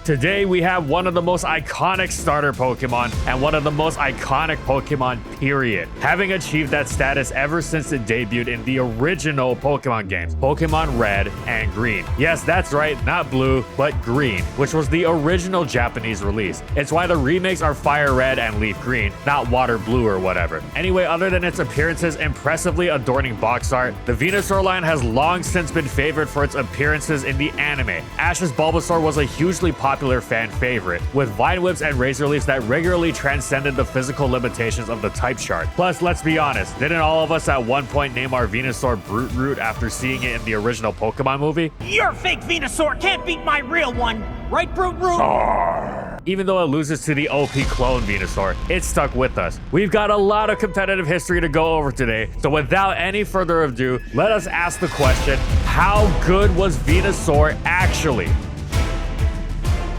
Today we have one of the most iconic starter Pokemon and one of the most iconic Pokemon period, having achieved that status ever since it debuted in the original Pokemon games, Pokemon Red and Green. Yes, that's right, not blue, but green, which was the original Japanese release. It's why the remakes are Fire Red and Leaf Green, not Water Blue or whatever. Anyway, other than its appearances impressively adorning box art, the Venusaur line has long since been favored for its appearances in the anime. Ash's Bulbasaur was a hugely popular fan favorite, with Vine Whips and Razor Leafs that regularly transcended the physical limitations of the type chart. Plus, let's be honest, didn't all of us at one point name our Venusaur Brute Root after seeing it in the original Pokemon movie? Your fake Venusaur can't beat my real one, right, Brute Root? Even though it loses to the OP clone Venusaur, it stuck with us. We've got a lot of competitive history to go over today, so without any further ado, let us ask the question, how good was Venusaur actually?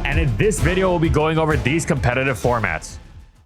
And in this video, we'll be going over these competitive formats.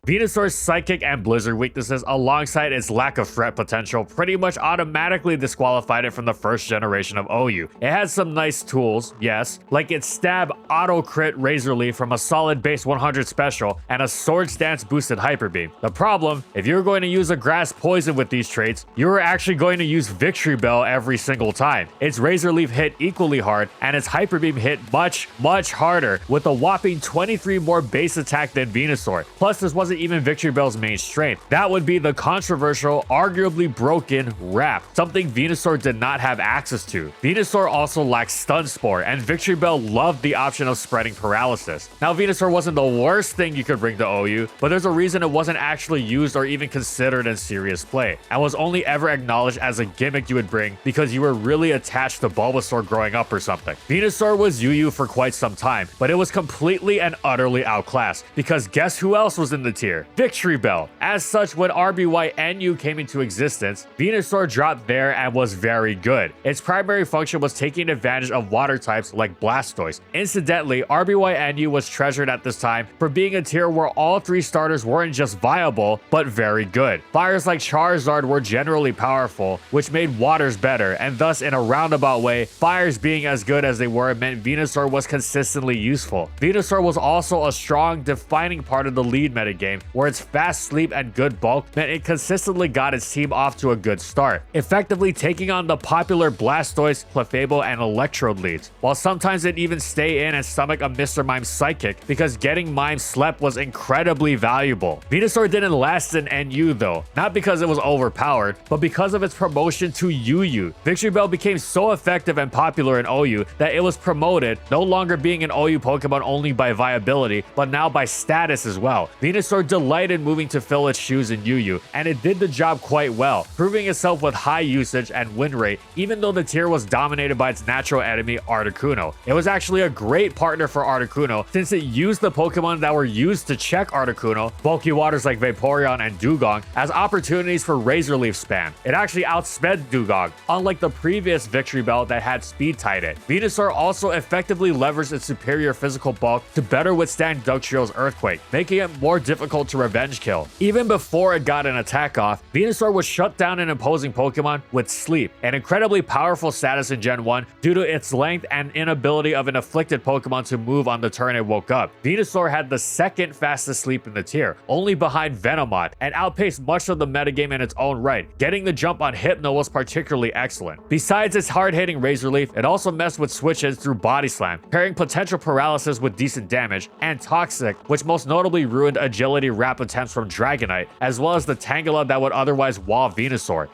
Venusaur's Psychic and Blizzard weaknesses alongside its lack of threat potential pretty much automatically disqualified it from the first generation of OU. It had some nice tools, yes, like its Stab Auto Crit Razor Leaf from a solid base 100 special and a Sword Stance boosted Hyper Beam. The problem, if you're going to use a Grass Poison with these traits, you're actually going to use Victory Bell every single time. Its Razor Leaf hit equally hard and its Hyper Beam hit much harder with a whopping 23 more base attack than Venusaur. Plus, this wasn't even Victory Bell's main strength. That would be the controversial, arguably broken Wrap, something Venusaur did not have access to. Venusaur also lacks Stun Spore, and Victory Bell loved the option of spreading paralysis. Now, Venusaur wasn't the worst thing you could bring to OU, but there's a reason it wasn't actually used or even considered in serious play, and was only ever acknowledged as a gimmick you would bring because you were really attached to Bulbasaur growing up or something. Venusaur was UU for quite some time, but it was completely and utterly outclassed, because guess who else was in the tier? Victory Bell. As such, when RBY-NU came into existence, Venusaur dropped there and was very good. Its primary function was taking advantage of water types like Blastoise. Incidentally, RBY-NU was treasured at this time for being a tier where all three starters weren't just viable, but very good. Fires like Charizard were generally powerful, which made waters better, and thus in a roundabout way, fires being as good as they were meant Venusaur was consistently useful. Venusaur was also a strong, defining part of the lead metagame, where its fast sleep and good bulk meant it consistently got its team off to a good start, effectively taking on the popular Blastoise, Clefable, and Electrode leads, while sometimes it'd even stay in and stomach a Mr. Mime's Psychic because getting Mime slept was incredibly valuable. Venusaur didn't last in NU though, not because it was overpowered, but because of its promotion to UU. Victory Bell became so effective and popular in OU that it was promoted, no longer being an OU Pokemon only by viability, but now by status as well. Venusaur delighted moving to fill its shoes in UU, and it did the job quite well, proving itself with high usage and win rate, even though the tier was dominated by its natural enemy Articuno. It was actually a great partner for Articuno since it used the Pokemon that were used to check Articuno, bulky waters like Vaporeon and Dugong, as opportunities for Razor Leaf spam. It actually outsped Dugong, unlike the previous Victory Bell that had speed tied it. Venusaur also effectively leveraged its superior physical bulk to better withstand Dugtrio's Earthquake, making it more difficult to revenge kill. Even before it got an attack off, Venusaur would shut down an opposing Pokemon with Sleep, an incredibly powerful status in Gen 1 due to its length and inability of an afflicted Pokemon to move on the turn it woke up. Venusaur had the second fastest sleep in the tier, only behind Venomoth, and outpaced much of the metagame in its own right. Getting the jump on Hypno was particularly excellent. Besides its hard-hitting Razor Leaf, it also messed with switches through Body Slam, pairing potential paralysis with decent damage, and Toxic, which most notably ruined agility Wrap attempts from Dragonite, as well as the Tangela that would otherwise wall Venusaur.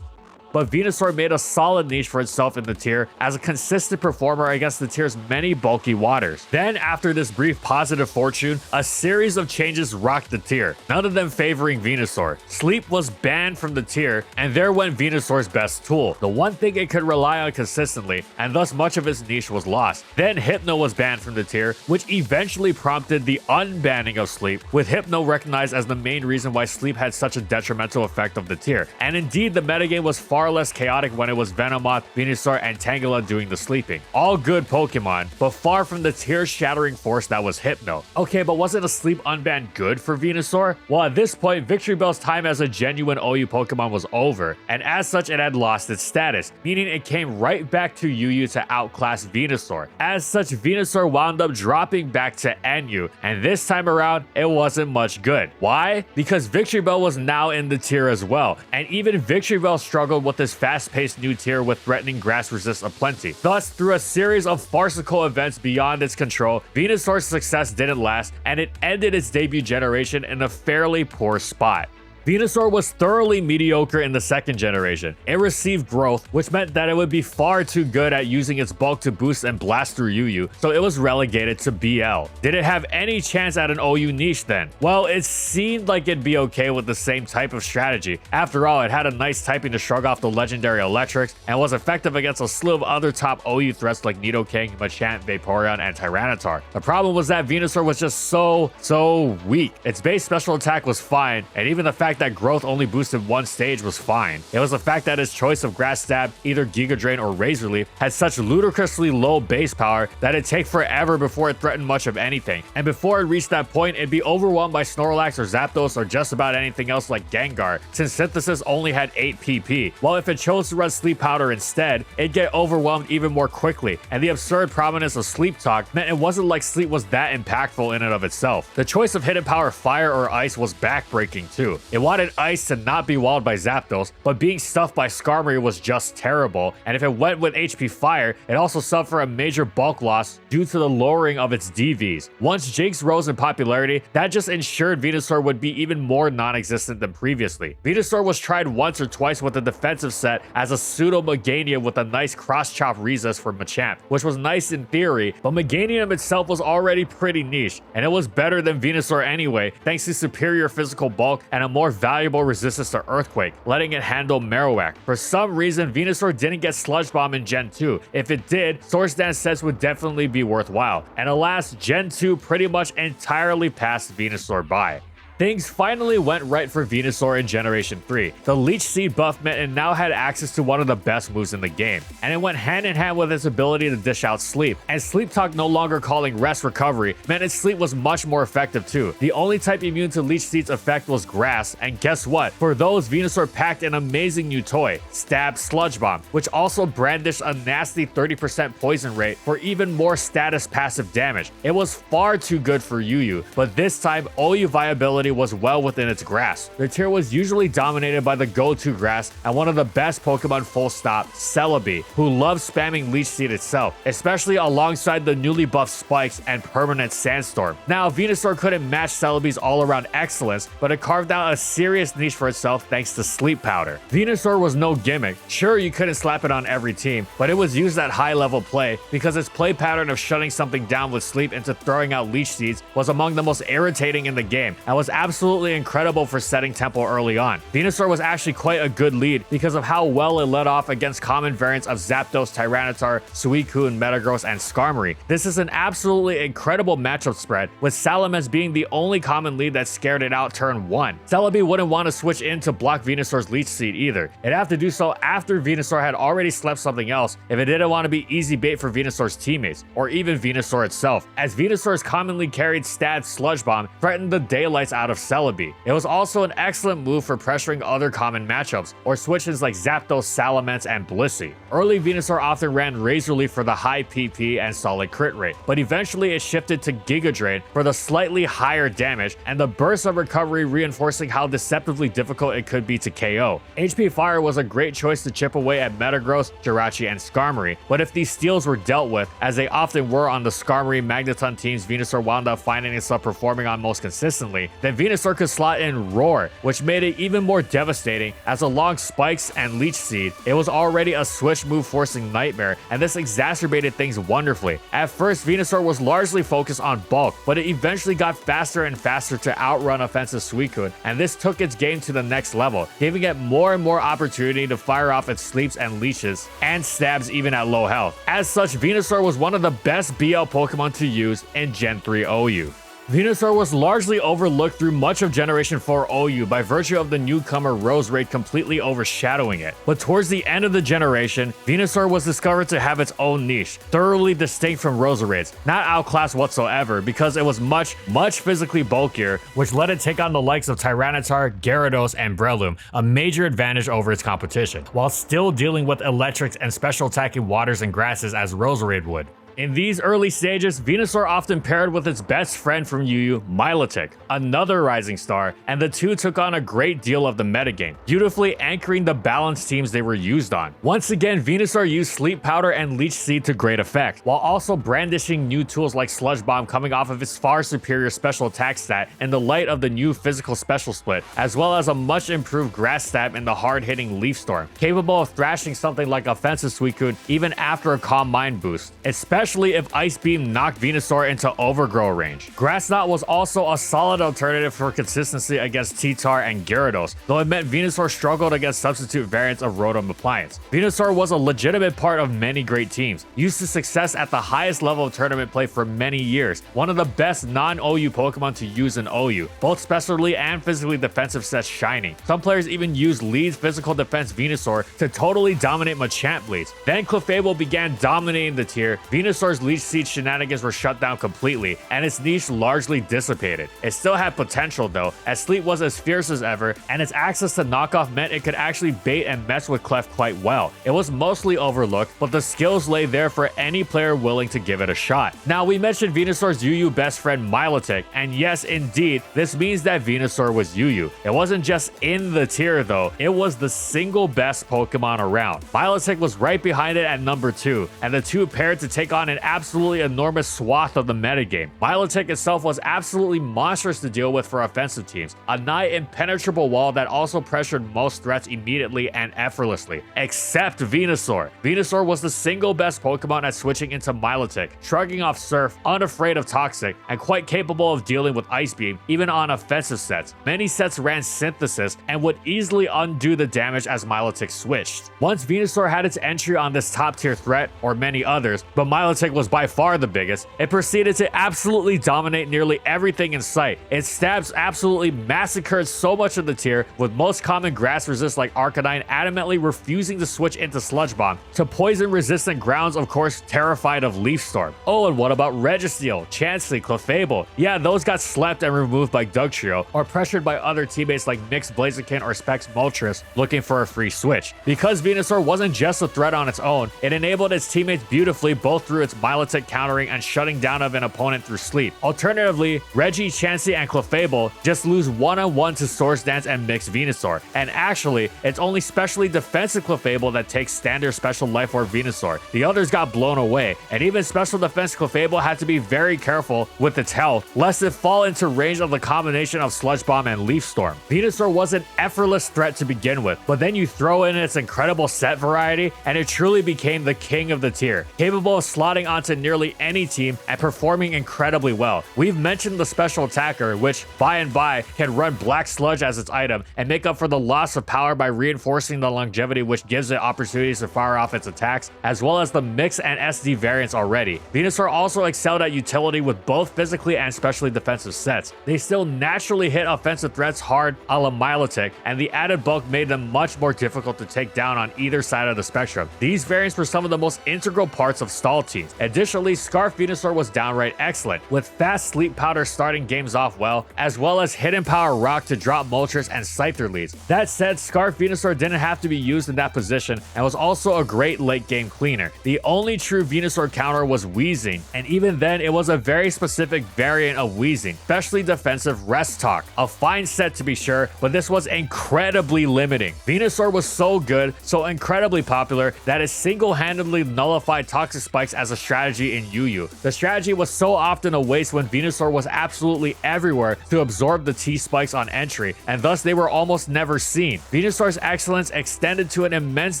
But Venusaur made a solid niche for itself in the tier as a consistent performer against the tier's many bulky waters. Then, after this brief positive fortune, a series of changes rocked the tier, none of them favoring Venusaur. Sleep was banned from the tier, and there went Venusaur's best tool, the one thing it could rely on consistently, and thus much of its niche was lost. Then Hypno was banned from the tier, which eventually prompted the unbanning of Sleep, with Hypno recognized as the main reason why Sleep had such a detrimental effect of the tier. And indeed, the metagame was far far less chaotic when it was Venomoth, Venusaur, and Tangela doing the sleeping. All good Pokemon, but far from the tear-shattering force that was Hypno. Okay, but wasn't a sleep unban good for Venusaur? Well, at this point, Victory Bell's time as a genuine OU Pokemon was over, and as such it had lost its status, meaning it came right back to UU to outclass Venusaur. As such, Venusaur wound up dropping back to NU, and this time around, it wasn't much good. Why? Because Victory Bell was now in the tier as well, and even Victory Bell struggled with this fast-paced new tier with threatening grass resist aplenty. Thus, through a series of farcical events beyond its control, Venusaur's success didn't last, and it ended its debut generation in a fairly poor spot. Venusaur was thoroughly mediocre in the second generation. It received growth, which meant that it would be far too good at using its bulk to boost and blast through UU, so it was relegated to BL. Did it have any chance at an OU niche then? Well, it seemed like it'd be okay with the same type of strategy. After all, it had a nice typing to shrug off the legendary Electrics, and was effective against a slew of other top OU threats like Nidoking, Machamp, Vaporeon, and Tyranitar. The problem was that Venusaur was just so weak. Its base special attack was fine, and even the fact that growth only boosted one stage was fine. It was the fact that his choice of Grass Stab, either Giga Drain or Razor Leaf, had such ludicrously low base power that it'd take forever before it threatened much of anything. And before it reached that point, it'd be overwhelmed by Snorlax or Zapdos or just about anything else like Gengar, since Synthesis only had 8 PP. While if it chose to run Sleep Powder instead, it'd get overwhelmed even more quickly, and the absurd prominence of Sleep Talk meant it wasn't like Sleep was that impactful in and of itself. The choice of hidden power Fire or Ice was backbreaking too. It wanted Ice to not be walled by Zapdos, but being stuffed by Skarmory was just terrible, and if it went with HP Fire, it also suffered a major bulk loss due to the lowering of its DVs. Once Jinx rose in popularity, that just ensured Venusaur would be even more non-existent than previously. Venusaur was tried once or twice with a defensive set as a pseudo Meganium with a nice cross-chop resist for Machamp, which was nice in theory, but Meganium itself was already pretty niche, and it was better than Venusaur anyway, thanks to superior physical bulk and a more valuable resistance to Earthquake, letting it handle Marowak. For some reason, Venusaur didn't get Sludge Bomb in Gen 2. If it did, Swords Dance sets would definitely be worthwhile. And alas, Gen 2 pretty much entirely passed Venusaur by. Things finally went right for Venusaur in Generation 3. The Leech Seed buff meant it now had access to one of the best moves in the game, and it went hand in hand with its ability to dish out Sleep. And Sleep Talk no longer calling Rest Recovery meant its Sleep was much more effective too. The only type immune to Leech Seed's effect was Grass, and guess what? For those, Venusaur packed an amazing new toy, Stab Sludge Bomb, which also brandished a nasty 30% poison rate for even more status passive damage. It was far too good for UU, but this time OU viability was well within its grasp. The tier was usually dominated by the go-to grass and one of the best Pokemon full stop, Celebi, who loves spamming Leech Seed itself, especially alongside the newly buffed Spikes and permanent Sandstorm. Now, Venusaur couldn't match Celebi's all-around excellence, but it carved out a serious niche for itself thanks to Sleep Powder. Venusaur was no gimmick. Sure, you couldn't slap it on every team, but it was used at high-level play because its play pattern of shutting something down with Sleep into throwing out Leech Seeds was among the most irritating in the game and was absolutely incredible for setting tempo early on. Venusaur was actually quite a good lead because of how well it led off against common variants of Zapdos, Tyranitar, Suicune, Metagross, and Skarmory. This is an absolutely incredible matchup spread, with Salamence being the only common lead that scared it out turn 1. Celebi wouldn't want to switch in to block Venusaur's Leech Seed either. It'd have to do so after Venusaur had already slept something else if it didn't want to be easy bait for Venusaur's teammates, or even Venusaur itself, as Venusaur's commonly carried Stab Sludge Bomb threatened the daylights out of Celebi. It was also an excellent move for pressuring other common matchups, or switches like Zapdos, Salamence, and Blissey. Early Venusaur often ran Razor Leaf for the high PP and solid crit rate, but eventually it shifted to Giga Drain for the slightly higher damage and the burst of recovery, reinforcing how deceptively difficult it could be to KO. HP Fire was a great choice to chip away at Metagross, Jirachi, and Skarmory, but if these steals were dealt with, as they often were on the Skarmory Magneton teams Venusaur wound up finding itself performing on most consistently, then Venusaur could slot in Roar, which made it even more devastating, as along Spikes and Leech Seed, it was already a switch move forcing Nightmare, and this exacerbated things wonderfully. At first, Venusaur was largely focused on bulk, but it eventually got faster and faster to outrun offensive Suicune, and this took its game to the next level, giving it more and more opportunity to fire off its sleeps and leeches, and stabs even at low health. As such, Venusaur was one of the best BL Pokemon to use in Gen 3 OU. Venusaur was largely overlooked through much of Generation 4 OU by virtue of the newcomer Roserade completely overshadowing it. But towards the end of the generation, Venusaur was discovered to have its own niche, thoroughly distinct from Roserade's, not outclassed whatsoever because it was much physically bulkier, which let it take on the likes of Tyranitar, Gyarados, and Breloom, a major advantage over its competition, while still dealing with electrics and special attacking waters and grasses as Roserade would. In these early stages, Venusaur often paired with its best friend from UU, Milotic, another rising star, and the two took on a great deal of the metagame, beautifully anchoring the balanced teams they were used on. Once again, Venusaur used Sleep Powder and Leech Seed to great effect, while also brandishing new tools like Sludge Bomb coming off of its far superior special attack stat in the light of the new physical special split, as well as a much improved grass stat in the hard-hitting Leaf Storm, capable of thrashing something like offensive Suicune even after a Calm Mind boost, especially if Ice Beam knocked Venusaur into Overgrow range. Grass Knot was also a solid alternative for consistency against T-Tar and Gyarados, though it meant Venusaur struggled against substitute variants of Rotom Appliance. Venusaur was a legitimate part of many great teams, used to success at the highest level of tournament play for many years, one of the best non-OU Pokemon to use in OU, both specially and physically defensive sets shining. Some players even used Lead's physical defense Venusaur to totally dominate Machamp Leads. Then Clefable began dominating the tier, Venusaur's Leech Seed shenanigans were shut down completely, and its niche largely dissipated. It still had potential though, as Sleep was as fierce as ever, and its access to knockoff meant it could actually bait and mess with Clef quite well. It was mostly overlooked, but the skills lay there for any player willing to give it a shot. Now, we mentioned Venusaur's UU best friend Milotic, and yes, indeed, this means that Venusaur was UU. It wasn't just in the tier though, it was the single best Pokemon around. Milotic was right behind it at number 2, and the two paired to take on an absolutely enormous swath of the metagame. Milotic itself was absolutely monstrous to deal with for offensive teams, a nigh impenetrable wall that also pressured most threats immediately and effortlessly, except Venusaur. Venusaur was the single best Pokemon at switching into Milotic, shrugging off Surf, unafraid of Toxic, and quite capable of dealing with Ice Beam, even on offensive sets. Many sets ran Synthesis and would easily undo the damage as Milotic switched. Once Venusaur had its entry on this top tier threat, or many others, but Milotic was by far the biggest, it proceeded to absolutely dominate nearly everything in sight. Its stabs absolutely massacred so much of the tier, with most common grass resist like Arcanine adamantly refusing to switch into Sludge Bomb, to poison resistant grounds of course terrified of Leaf Storm. Oh, and what about Registeel, Chansey, Clefable? Yeah, those got slept and removed by Dugtrio, or pressured by other teammates like Mixed Blaziken or Specs Moltres looking for a free switch. Because Venusaur wasn't just a threat on its own, it enabled its teammates beautifully both through its Milotic countering and shutting down of an opponent through sleep. Alternatively, Reggie, Chansey, and Clefable just lose one-on-one to Swords Dance and Mixed Venusaur, and actually, it's only specially defensive Clefable that takes standard special Life Orb Venusaur. The others got blown away, and even special defense Clefable had to be very careful with its health, lest it fall into range of the combination of Sludge Bomb and Leaf Storm. Venusaur was an effortless threat to begin with, but then you throw in its incredible set variety, and it truly became the king of the tier, capable of slotting onto nearly any team and performing incredibly well. We've mentioned the special attacker, which by and by can run Black Sludge as its item and make up for the loss of power by reinforcing the longevity, which gives it opportunities to fire off its attacks, as well as the Mix and SD variants already. Venusaur also excelled at utility with both physically and specially defensive sets. They still naturally hit offensive threats hard a la Milotic, and the added bulk made them much more difficult to take down on either side of the spectrum. These variants were some of the most integral parts of stall teams. Additionally, Scarf Venusaur was downright excellent, with fast Sleep Powder starting games off well as Hidden Power Rock to drop Moltres and Scyther leads. That said, Scarf Venusaur didn't have to be used in that position and was also a great late game cleaner. The only true Venusaur counter was Wheezing, and even then it was a very specific variant of Wheezing, especially defensive Rest Talk. A fine set to be sure, but this was incredibly limiting. Venusaur was so good, so incredibly popular, that it single-handedly nullified Toxic Spikes as a strategy in UU. The strategy was so often a waste when Venusaur was absolutely everywhere to absorb the T-Spikes on entry, and thus they were almost never seen. Venusaur's excellence extended to an immense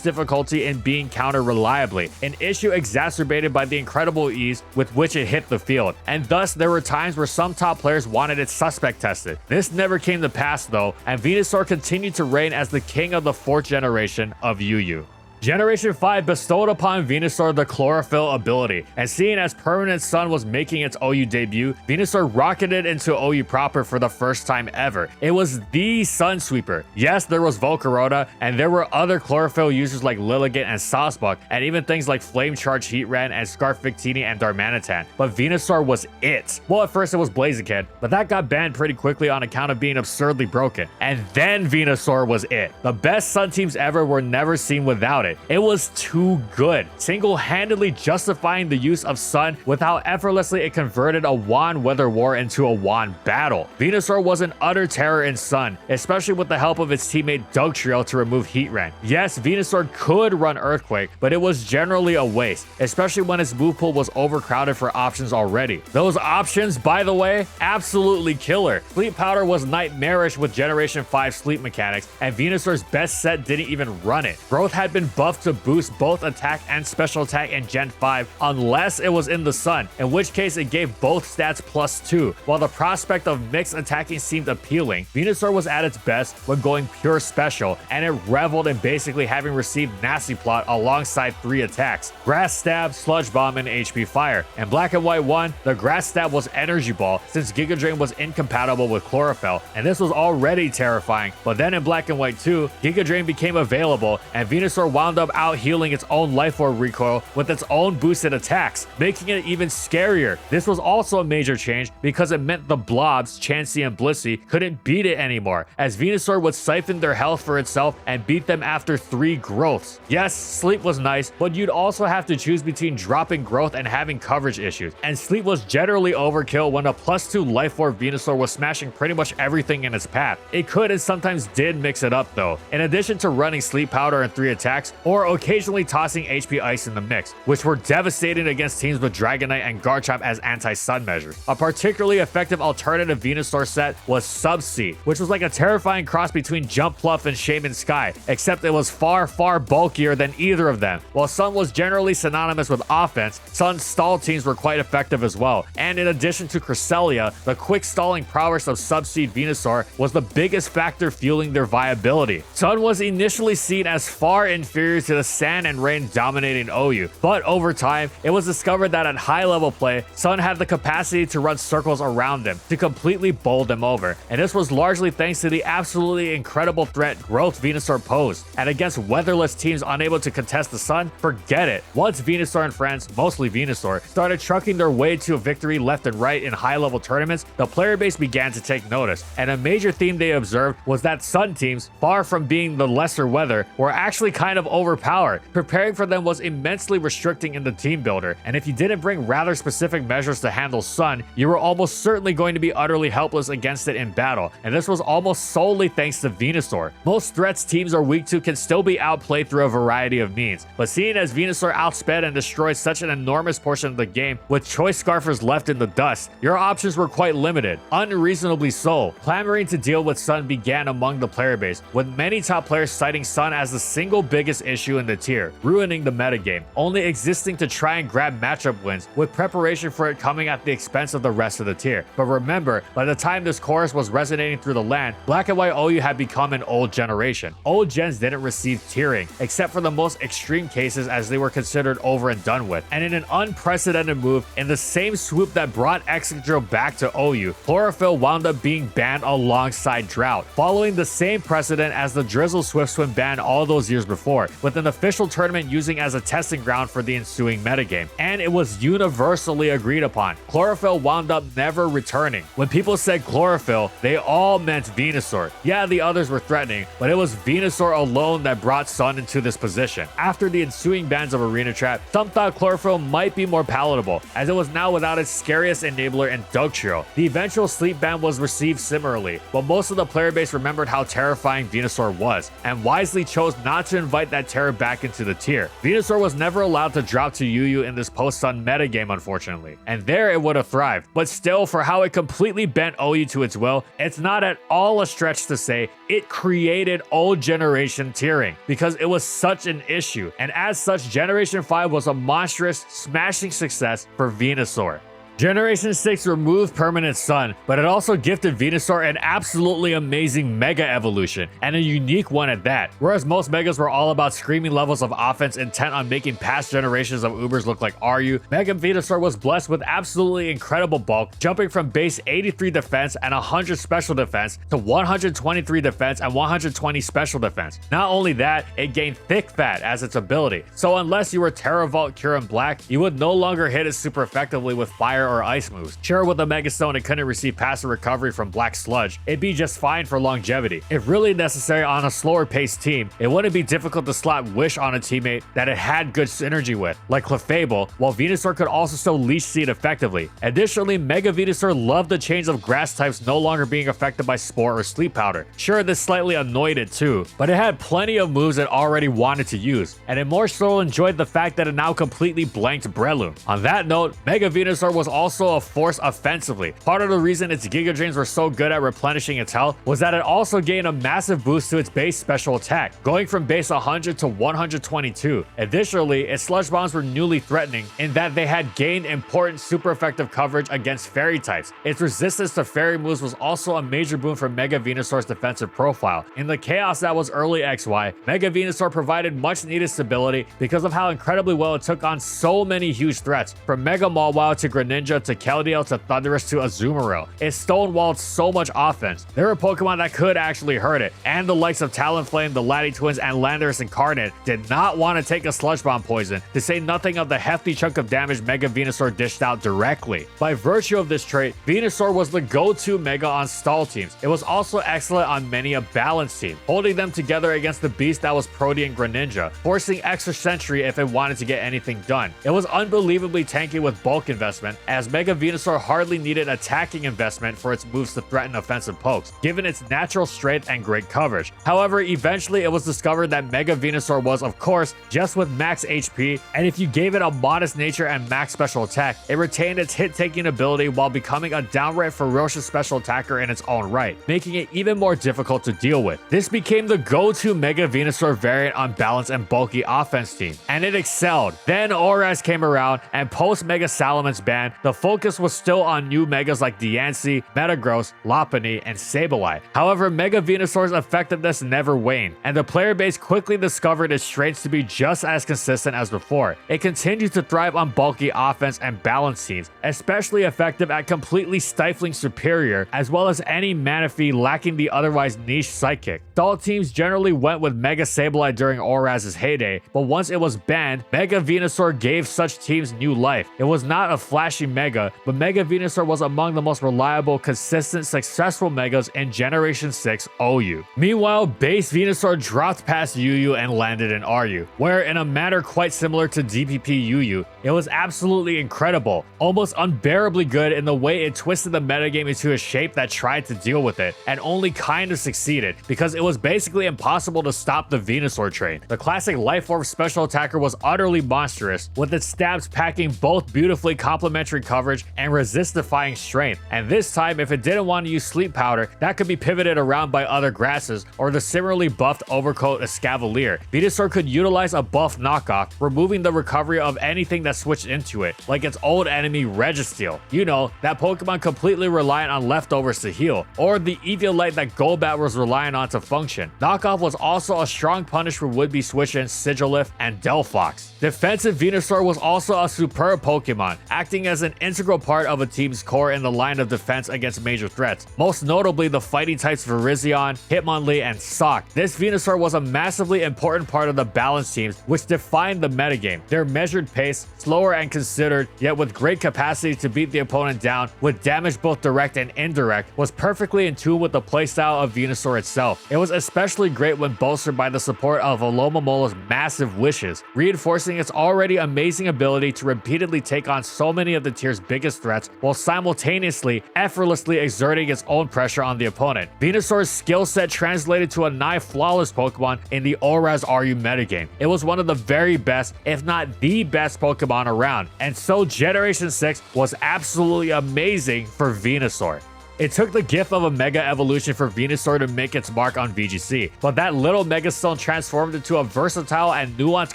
difficulty in being countered reliably, an issue exacerbated by the incredible ease with which it hit the field, and thus there were times where some top players wanted it suspect tested. This never came to pass though, and Venusaur continued to reign as the king of the 4th generation of UU. Generation 5 bestowed upon Venusaur the Chlorophyll ability, and seeing as Permanent Sun was making its OU debut, Venusaur rocketed into OU proper for the first time ever. It was the Sun Sweeper. Yes, there was Volcarona, and there were other Chlorophyll users like Lilligant and Sawsbuck, and even things like Flame Charge Heatran and Scarf Victini and Darmanitan, but Venusaur was it. Well, at first it was Blaziken, but that got banned pretty quickly on account of being absurdly broken. And then Venusaur was it. The best Sun teams ever were never seen without it. It was too good, single-handedly justifying the use of Sun with how effortlessly it converted a Wand Weather War into a Wand Battle. Venusaur was an utter terror in Sun, especially with the help of its teammate Dugtrio to remove Heatran. Yes, Venusaur could run Earthquake, but it was generally a waste, especially when its move pool was overcrowded for options already. Those options, by the way, absolutely killer. Sleep Powder was nightmarish with Generation 5 sleep mechanics, and Venusaur's best set didn't even run it. Growth had been buffed to boost both attack and special attack in Gen 5, unless it was in the Sun, in which case it gave both stats +2. While the prospect of mixed attacking seemed appealing, Venusaur was at its best when going pure special, and it reveled in basically having received Nasty Plot alongside 3 attacks: Grass Stab, Sludge Bomb, and HP Fire. In Black and White 1, the Grass Stab was Energy Ball since Giga Drain was incompatible with Chlorophyll, and this was already terrifying, but then in Black and White 2, Giga Drain became available, and Venusaur wound up out healing its own Life Orb recoil with its own boosted attacks, making it even scarier. This was also a major change because it meant the Blobs, Chansey, and Blissey couldn't beat it anymore, as Venusaur would siphon their health for itself and beat them after 3 growths. Yes, Sleep was nice, but you'd also have to choose between dropping growth and having coverage issues, and Sleep was generally overkill when a +2 Life Orb Venusaur was smashing pretty much everything in its path. It could and sometimes did mix it up though, in addition to running Sleep Powder and 3 attacks, or occasionally tossing HP Ice in the mix, which were devastating against teams with Dragonite and Garchomp as anti-stun measures. A particularly effective alternative Venusaur set was Subsea, which was like a terrifying cross between Jump Pluff and Shaman Sky, except it was far bulkier than either of them. While Sun was generally synonymous with offense, Sun's stall teams were quite effective as well, and in addition to Cresselia, the quick stalling prowess of Subseed Venusaur was the biggest factor fueling their viability. Sun was initially seen as far inferior to the Sand and Rain dominating OU, but over time, it was discovered that at high level play, Sun had the capacity to run circles around them to completely bowl them over, and this was largely thanks to the absolutely incredible threat Growth Venusaur posed. And against weatherless teams unable to contest the Sun, forget it. Once Venusaur and friends, mostly Venusaur, started trucking their way to a victory left and right in high level tournaments, the player base began to take notice, and a major theme they observed was that Sun teams, far from being the lesser weather, were actually kind of overpowered. Preparing for them was immensely restricting in the team builder, and if you didn't bring rather specific measures to handle Sun, you were almost certainly going to be utterly helpless against it in battle, and this was almost solely thanks to Venusaur. Most threats teams are weak to can still be outplayed through a variety of means, but seeing as Venusaur outsped and destroyed such an enormous portion of the game with choice scarfers left in the dust, your options were quite limited, unreasonably so. Clamoring to deal with Sun began among the player base, with many top players citing Sun as the single biggest issue in the tier, ruining the metagame, only existing to try and grab matchup wins, with preparation for it coming at the expense of the rest of the tier. But remember, by the time this chorus was resonating through the land, Black and White OU had become an old generation. Old gens didn't receive tiering, except for the most extreme cases as they were considered over and done with. And in an unprecedented move, in the same swoop that brought Excadrill back to OU, Chlorophyll wound up being banned alongside Drought, following the same precedent as the Drizzle Swift Swim ban all those years before, with an official tournament using as a testing ground for the ensuing metagame. And it was universally agreed upon. Chlorophyll wound up never returning. When people said Chlorophyll, they all meant Venusaur. Yeah, the others were threatening, but it was Venusaur alone that brought Sun into this position. After the ensuing bans of Arena Trap, some thought Chlorophyll might be more palatable, as it was now without its scariest enabler in Dugtrio. The eventual sleep ban was received similarly, but most of the player base remembered how terrifying Venusaur was, and wisely chose not to invite that terror back into the tier. Venusaur was never allowed to drop to UU in this post-Sun metagame, unfortunately, and there it would have thrived. But still, for how it completely bent OU to its will, it's not at all a stretch to say it created old generation tiering, because it was such an issue, and as such, Generation 5 was a monstrous, smashing success for Venusaur. Generation 6 removed Permanent Sun, but it also gifted Venusaur an absolutely amazing Mega evolution, and a unique one at that. Whereas most Megas were all about screaming levels of offense intent on making past generations of Ubers look like Ryu, Mega Venusaur was blessed with absolutely incredible bulk, jumping from base 83 defense and 100 special defense to 123 defense and 120 special defense. Not only that, it gained thick fat as its ability, so unless you were Terra Vault, Cure, and Black, you would no longer hit it super effectively with fire or ice moves. Sure, with a Mega Stone it couldn't receive passive recovery from Black Sludge, it'd be just fine for longevity. If really necessary on a slower paced team, it wouldn't be difficult to slap Wish on a teammate that it had good synergy with, like Clefable, while Venusaur could also still Leech Seed effectively. Additionally, Mega Venusaur loved the change of grass types no longer being affected by Spore or Sleep Powder. Sure, this slightly annoyed it too, but it had plenty of moves it already wanted to use, and it more so enjoyed the fact that it now completely blanked Breloom. On that note, Mega Venusaur was also a force offensively. Part of the reason its Giga Drains were so good at replenishing its health was that it also gained a massive boost to its base special attack, going from base 100 to 122. Additionally, its Sludge Bombs were newly threatening in that they had gained important super effective coverage against fairy types. Its resistance to fairy moves was also a major boon for Mega Venusaur's defensive profile. In the chaos that was early XY, Mega Venusaur provided much needed stability because of how incredibly well it took on so many huge threats, from Mega Mawile to Greninja to Keldeo to Thundurus to Azumarill. It stonewalled so much offense. There were Pokemon that could actually hurt it, and the likes of Talonflame, the Lati Twins, and Landorus Incarnate did not want to take a Sludge Bomb poison, to say nothing of the hefty chunk of damage Mega Venusaur dished out directly. By virtue of this trait, Venusaur was the go-to Mega on stall teams. It was also excellent on many a balanced team, holding them together against the beast that was Protean Greninja, forcing extra Sentry if it wanted to get anything done. It was unbelievably tanky with bulk investment, as Mega Venusaur hardly needed attacking investment for its moves to threaten offensive pokes, given its natural strength and great coverage. However, eventually it was discovered that Mega Venusaur was, of course, just with max HP, and if you gave it a modest nature and max special attack, it retained its hit-taking ability while becoming a downright ferocious special attacker in its own right, making it even more difficult to deal with. This became the go-to Mega Venusaur variant on balanced and bulky offense team, and it excelled. Then Oraz came around, and post Mega Salaman's ban, the focus was still on new Megas like Diancie, Metagross, Lopunny, and Sableye. However, Mega Venusaur's effectiveness never waned, and the player base quickly discovered its strengths to be just as consistent as before. It continued to thrive on bulky offense and balance teams, especially effective at completely stifling Superior, as well as any Manaphy lacking the otherwise niche Psychic. Stall teams generally went with Mega Sableye during Oraz's heyday, but once it was banned, Mega Venusaur gave such teams new life. It was not a flashy Mega, but Mega Venusaur was among the most reliable, consistent, successful Megas in Generation 6 OU. Meanwhile, base Venusaur dropped past UU and landed in RU, where in a manner quite similar to DPP UU, it was absolutely incredible, almost unbearably good in the way it twisted the metagame into a shape that tried to deal with it, and only kind of succeeded, because it was basically impossible to stop the Venusaur train. The classic Life Orb special attacker was utterly monstrous, with its stabs packing both beautifully complementary coverage and resist-defying strength, and this time if it didn't want to use Sleep Powder, that could be pivoted around by other grasses or the similarly buffed Overcoat Escavalier. Venusaur could utilize a buff knockoff, removing the recovery of anything that switched into it, like its old enemy Registeel. You know, that Pokemon completely reliant on leftovers to heal, or the Eviolite that Golbat was relying on to function. Knockoff was also a strong punish for would-be switch-ins Sigilif and Delphox. Defensive Venusaur was also a superb Pokemon, acting as an integral part of a team's core in the line of defense against major threats, most notably the fighting types Virizion, Hitmonlee, and Sock. This Venusaur was a massively important part of the balance teams, which defined the metagame. Their measured pace, slower and considered, yet with great capacity to beat the opponent down with damage both direct and indirect, was perfectly in tune with the playstyle of Venusaur itself. It was especially great when bolstered by the support of Alomamola's massive wishes, reinforcing its already amazing ability to repeatedly take on so many of the tier's biggest threats while simultaneously effortlessly exerting its own pressure on the opponent. Venusaur's skill set translated to a nigh flawless Pokemon in the Oraz RU metagame. It was one of the very best, if not the best Pokemon around, and so Generation 6 was absolutely amazing for Venusaur. It took the gift of a Mega Evolution for Venusaur to make its mark on VGC, but that little Mega Stone transformed into a versatile and nuanced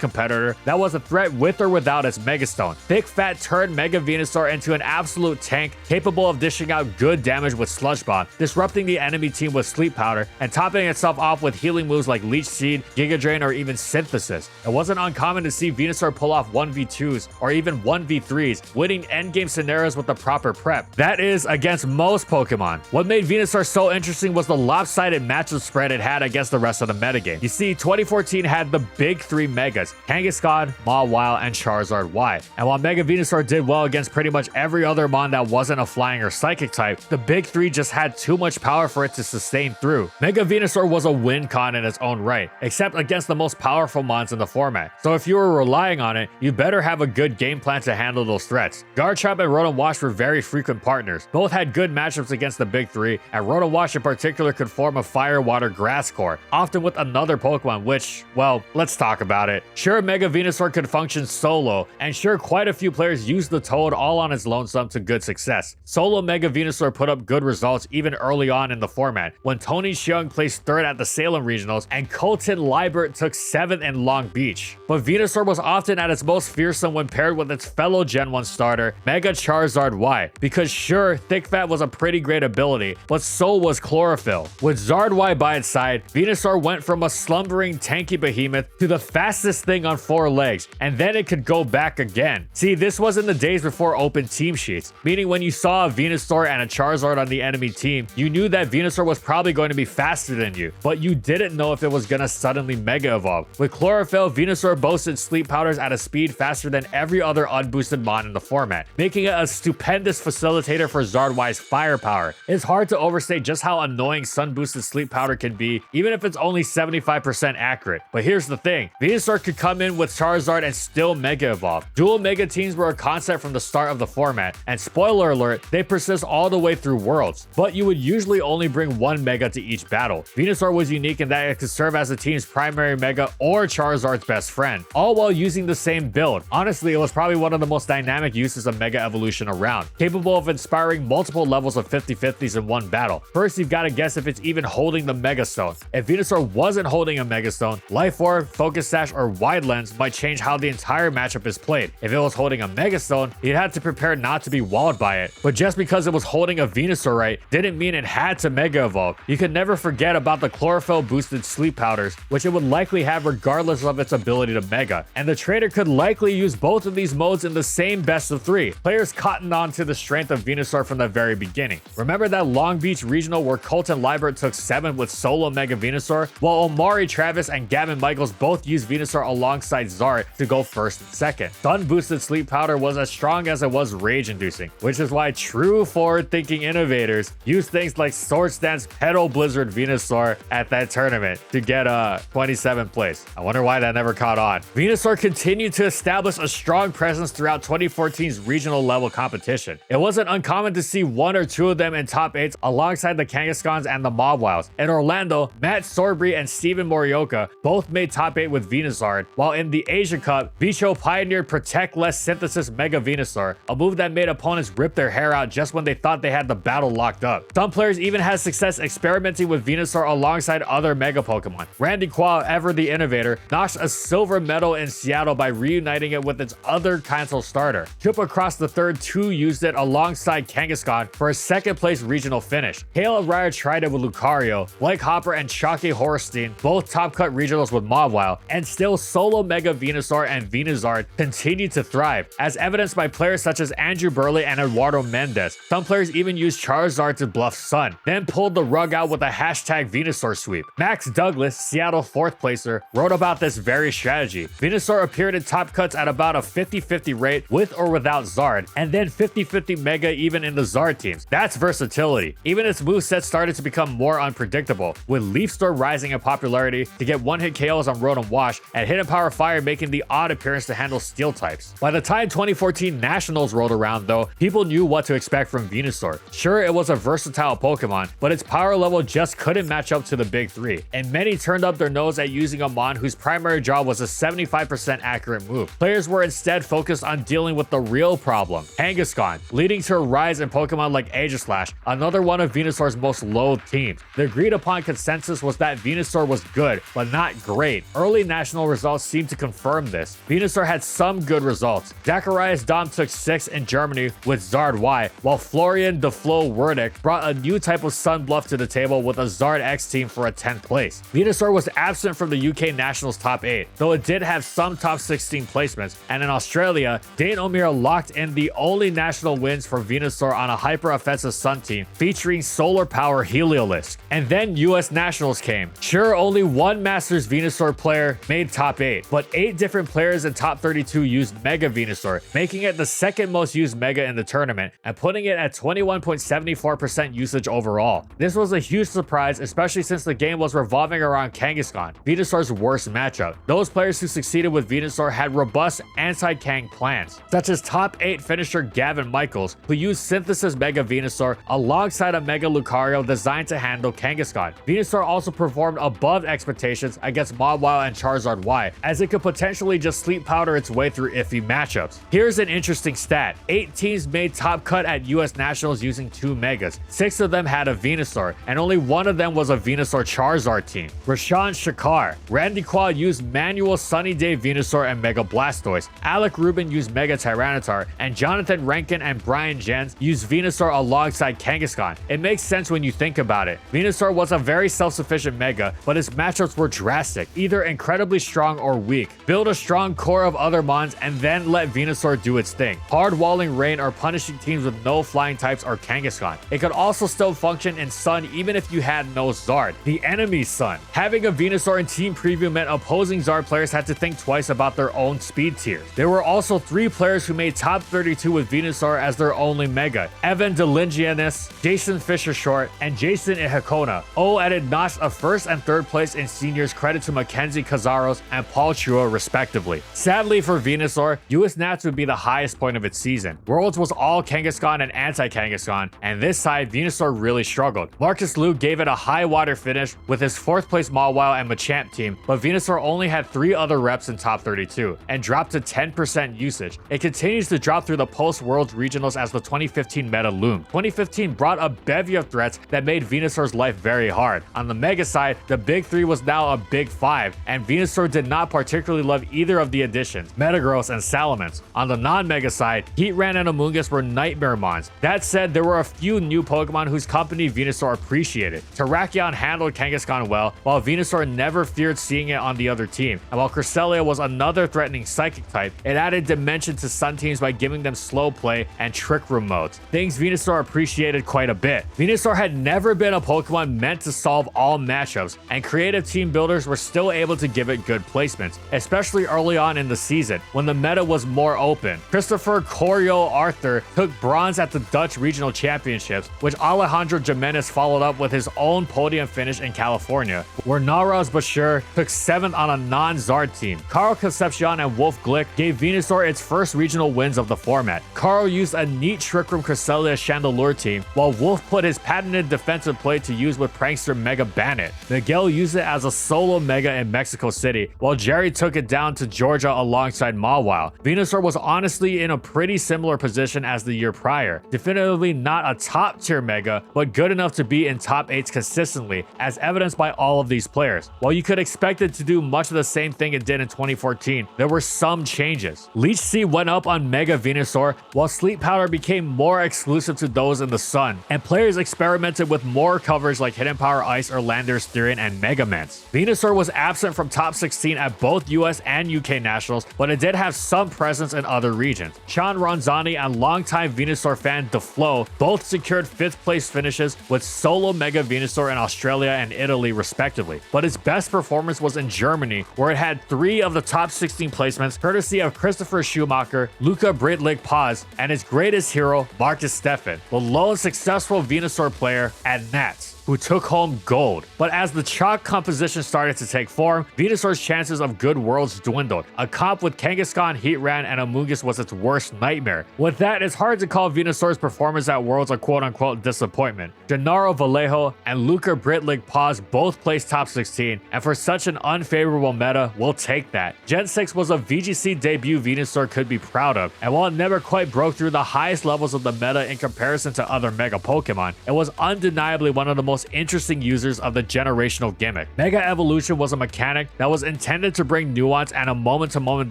competitor that was a threat with or without its Mega Stone. Thick Fat turned Mega Venusaur into an absolute tank capable of dishing out good damage with Sludge Bomb, disrupting the enemy team with Sleep Powder, and topping itself off with healing moves like Leech Seed, Giga Drain, or even Synthesis. It wasn't uncommon to see Venusaur pull off 1v2s or even 1v3s, winning endgame scenarios with the proper prep. That is, against most Pokemon. What made Venusaur so interesting was the lopsided matchup spread it had against the rest of the metagame. You see, 2014 had the big three Megas, Kangaskhan, Mawile, and Charizard Y. And while Mega Venusaur did well against pretty much every other Mon that wasn't a flying or psychic type, the big three just had too much power for it to sustain through. Mega Venusaur was a win con in its own right, except against the most powerful Mons in the format. So if you were relying on it, you better have a good game plan to handle those threats. Garchomp and Rotom Wash were very frequent partners. Both had good matchups against the big three, and Rotom Wash in particular could form a Fire, Water, Grass core, often with another Pokemon which, well, let's talk about it. Sure, Mega Venusaur could function solo, and sure, quite a few players used the Toad all on its lonesome to good success. Solo Mega Venusaur put up good results even early on in the format, when Tony Xiong placed 3rd at the Salem Regionals and Colton Liebert took 7th in Long Beach. But Venusaur was often at its most fearsome when paired with its fellow Gen 1 starter, Mega Charizard Y, because sure, Thick Fat was a pretty great ability, but so was Chlorophyll. With Zard Y by its side, Venusaur went from a slumbering tanky behemoth to the fastest thing on 4 legs, and then it could go back again. See, this was in the days before open team sheets, meaning when you saw a Venusaur and a Charizard on the enemy team, you knew that Venusaur was probably going to be faster than you, but you didn't know if it was gonna suddenly Mega Evolve. With Chlorophyll, Venusaur boasted Sleep Powders at a speed faster than every other unboosted Mon in the format, making it a stupendous facilitator for Zard Y's firepower. It's hard to overstate just how annoying Sun Boosted Sleep Powder can be, even if it's only 75% accurate. But here's the thing, Venusaur could come in with Charizard and still Mega Evolve. Dual Mega Teams were a concept from the start of the format, and spoiler alert, they persist all the way through Worlds, but you would usually only bring one Mega to each battle. Venusaur was unique in that it could serve as the team's primary Mega or Charizard's best friend, all while using the same build. Honestly, it was probably one of the most dynamic uses of Mega Evolution around, capable of inspiring multiple levels of 50-50s in one battle. First, you've got to guess if it's even holding the Mega Stone. If Venusaur wasn't holding a Mega Stone, Life Orb, Focus Sash, or Wide Lens might change how the entire matchup is played. If it was holding a Mega Stone, you'd have to prepare not to be walled by it. But just because it was holding a Venusaur right, didn't mean it had to Mega Evolve. You could never forget about the Chlorophyll boosted Sleep Powders, which it would likely have regardless of its ability to Mega. And the trader could likely use both of these modes in the same best of 3. Players cottoned on to the strength of Venusaur from the very beginning. Remember that Long Beach regional where Colton Liebert took 7 with solo Mega Venusaur? Well, Omari Travis and Gavin Michaels both used Venusaur alongside Zard to go 1st and 2nd. Sun boosted Sleep Powder was as strong as it was rage inducing, which is why true forward-thinking innovators use things like Swords Dance Petal Blizzard Venusaur at that tournament to get 27th place. I wonder why that never caught on. Venusaur continued to establish a strong presence throughout 2014's regional level competition. It wasn't uncommon to see 1 or 2 of them in top 8s alongside the Kangaskhan's and the Mawilds. In Orlando, Matt Sorbry and Steven Morioka both made top 8 with Venusaur, while in the Asia Cup, Bicho pioneered Protect Less Synthesis Mega Venusaur, a move that made opponents rip their hair out just when they thought they had the battle locked up. Some players even had success experimenting with Venusaur alongside other Mega Pokemon. Randy Quao, ever the innovator, notched a silver medal in Seattle by reuniting it with its other console starter. Chip Across the Third 2 used it alongside Kangaskhan for a 2nd place regional finish. Caleb Ryer tried it with Lucario. Blake Hopper and Chalky Horstein both top cut regionals with Mawile, and still solo Mega Venusaur and Venusard continued to thrive, as evidenced by players such as Andrew Burley and Eduardo Mendez. Some players even used Charizard to bluff Sun, then pulled the rug out with a hashtag Venusaur sweep. Max Douglas, Seattle 4th placer, wrote about this very strategy. Venusaur appeared in top cuts at about a 50-50 rate with or without Zard, and then 50-50 Mega even in the Zard teams. That's versatility. Even its moveset started to become more unpredictable, with Leaf Storm rising in popularity to get one-hit KOs on Rotom Wash, and Hidden Power Fire making the odd appearance to handle Steel types. By the time 2014 Nationals rolled around though, people knew what to expect from Venusaur. Sure, it was a versatile Pokemon, but its power level just couldn't match up to the big three, and many turned up their nose at using a Mon whose primary job was a 75% accurate move. Players were instead focused on dealing with the real problem, Kangaskhan, leading to a rise in Pokemon like Aegislash, Clash, another one of Venusaur's most loathed teams. The agreed upon consensus was that Venusaur was good, but not great. Early national results seemed to confirm this. Venusaur had some good results. Zacharias Dom took 6th in Germany with Zard Y, while Florian the Flow Werdick brought a new type of Sun Bluff to the table with a Zard X team for a 10th place. Venusaur was absent from the UK Nationals top 8, though it did have some top 16 placements, and in Australia, Dane O'Meara locked in the only national wins for Venusaur on a hyper-offensive Sun team featuring Solar Power Heliolisk. And then US Nationals came. Sure, only one Masters Venusaur player made top 8, but 8 different players in top 32 used Mega Venusaur, making it the second most used Mega in the tournament and putting it at 21.74% usage overall. This was a huge surprise, especially since the game was revolving around Kangaskhan, Venusaur's worst matchup. Those players who succeeded with Venusaur had robust anti-Kang plans, such as top 8 finisher Gavin Michaels, who used Synthesis Mega Venusaur alongside a Mega Lucario designed to handle Kangaskhan. Venusaur also performed above expectations against Mawile and Charizard Y, as it could potentially just sleep powder its way through iffy matchups. Here's an interesting stat. 8 teams made top cut at US Nationals using 2 Megas. 6 of them had a Venusaur, and only 1 of them was a Venusaur Charizard team. Rashawn Shakar, Randy Quaw used manual Sunny Day Venusaur and Mega Blastoise. Alec Rubin used Mega Tyranitar, and Jonathan Rankin and Brian Jens used Venusaur alongside Kangaskhan. It makes sense when you think about it. Venusaur was a very self-sufficient Mega, but his matchups were drastic, either incredibly strong or weak. Build a strong core of other mons and then let Venusaur do its thing, hard-walling rain or punishing teams with no flying types or Kangaskhan. It could also still function in Sun even if you had no Zard, the enemy's Sun. Having a Venusaur in Team Preview meant opposing Zard players had to think twice about their own speed tiers. There were also 3 players who made top 32 with Venusaur as their only Mega: Evan Delingianis, Jason Fisher-Short, and Jason Ihakona. added notched a 1st and 3rd place in seniors, credit to Mackenzie Cazaros and Paul Chua respectively. Sadly for Venusaur, US Nats would be the highest point of its season. Worlds was all Kangaskhan and anti-Kangaskhan, and this side Venusaur really struggled. Marcus Liu gave it a high water finish with his 4th place Mawile and Machamp team, but Venusaur only had 3 other reps in top 32 and dropped to 10% usage. It continues to drop through the post-Worlds regionals as the 2015 meta loomed. 2015 brought a bevy of threats that made Venusaur's life very hard. On the Mega side, the Big 3 was now a Big 5, and Venusaur did not particularly love either of the additions, Metagross and Salamence. On the non-Mega side, Heatran and Amoonguss were nightmare mons. That said, there were a few new Pokemon whose company Venusaur appreciated. Terrakion handled Kangaskhan well, while Venusaur never feared seeing it on the other team, and while Cresselia was another threatening Psychic type, it added dimension to Sun teams by giving them slow play and Trick Room modes, things Venusaur appreciated quite a bit. Venusaur had never been a Pokemon meant to solve all matchups, and creative team builders were still able to give it good placements, especially early on in the season, when the meta was more open. Christopher Corio Arthur took bronze at the Dutch Regional Championships, which Alejandro Jimenez followed up with his own podium finish in California, where Naraz Bashir took 7th on a non-Zard team. Carl Concepcion and Wolf Glick gave Venusaur its first regional wins of the format. Carl used a neat Trick Room Cresselia Chandelure team, while Wolf put his patented defensive play to use with prankster Mega Bandit. Miguel used it as a solo Mega in Mexico City, while Jerry took it down to Georgia alongside Mawile. Venusaur was honestly in a pretty similar position as the year prior. Definitively not a top tier Mega, but good enough to be in top 8s consistently, as evidenced by all of these players. While you could expect it to do much of the same thing it did in 2014, there were some changes. Leech Seed went up on Mega Venusaur, while Sleep Powder became more exclusive to those in the Sun, and players experimented with more coverage like Hidden Power Ice or Landorus Therian and Megamance. Venusaur was absent from top 16 at both US and UK Nationals, but it did have some presence in other regions. Sean Ronzani and longtime Venusaur fan DeFlo both secured 5th place finishes with solo Mega Venusaur in Australia and Italy respectively, but its best performance was in Germany, where it had 3 of the top 16 placements courtesy of Christopher Schumacher, Luca Breitlich Paz, and its greatest hero Marcus Steffen, the lone successful Venusaur player at Nats. who took home gold. But as the chalk composition started to take form, Venusaur's chances of good worlds dwindled. A comp with Kangaskhan, Heatran, and Amoonguss was its worst nightmare. With that, it's hard to call Venusaur's performance at Worlds a quote-unquote disappointment. Gennaro Vallejo and Luca Britlig Paz both placed top 16, and for such an unfavorable meta, we'll take that. Gen 6 was a VGC debut Venusaur could be proud of, and while it never quite broke through the highest levels of the meta in comparison to other Mega Pokemon, it was undeniably one of the most interesting users of the generational gimmick. Mega Evolution was a mechanic that was intended to bring nuance and a moment-to-moment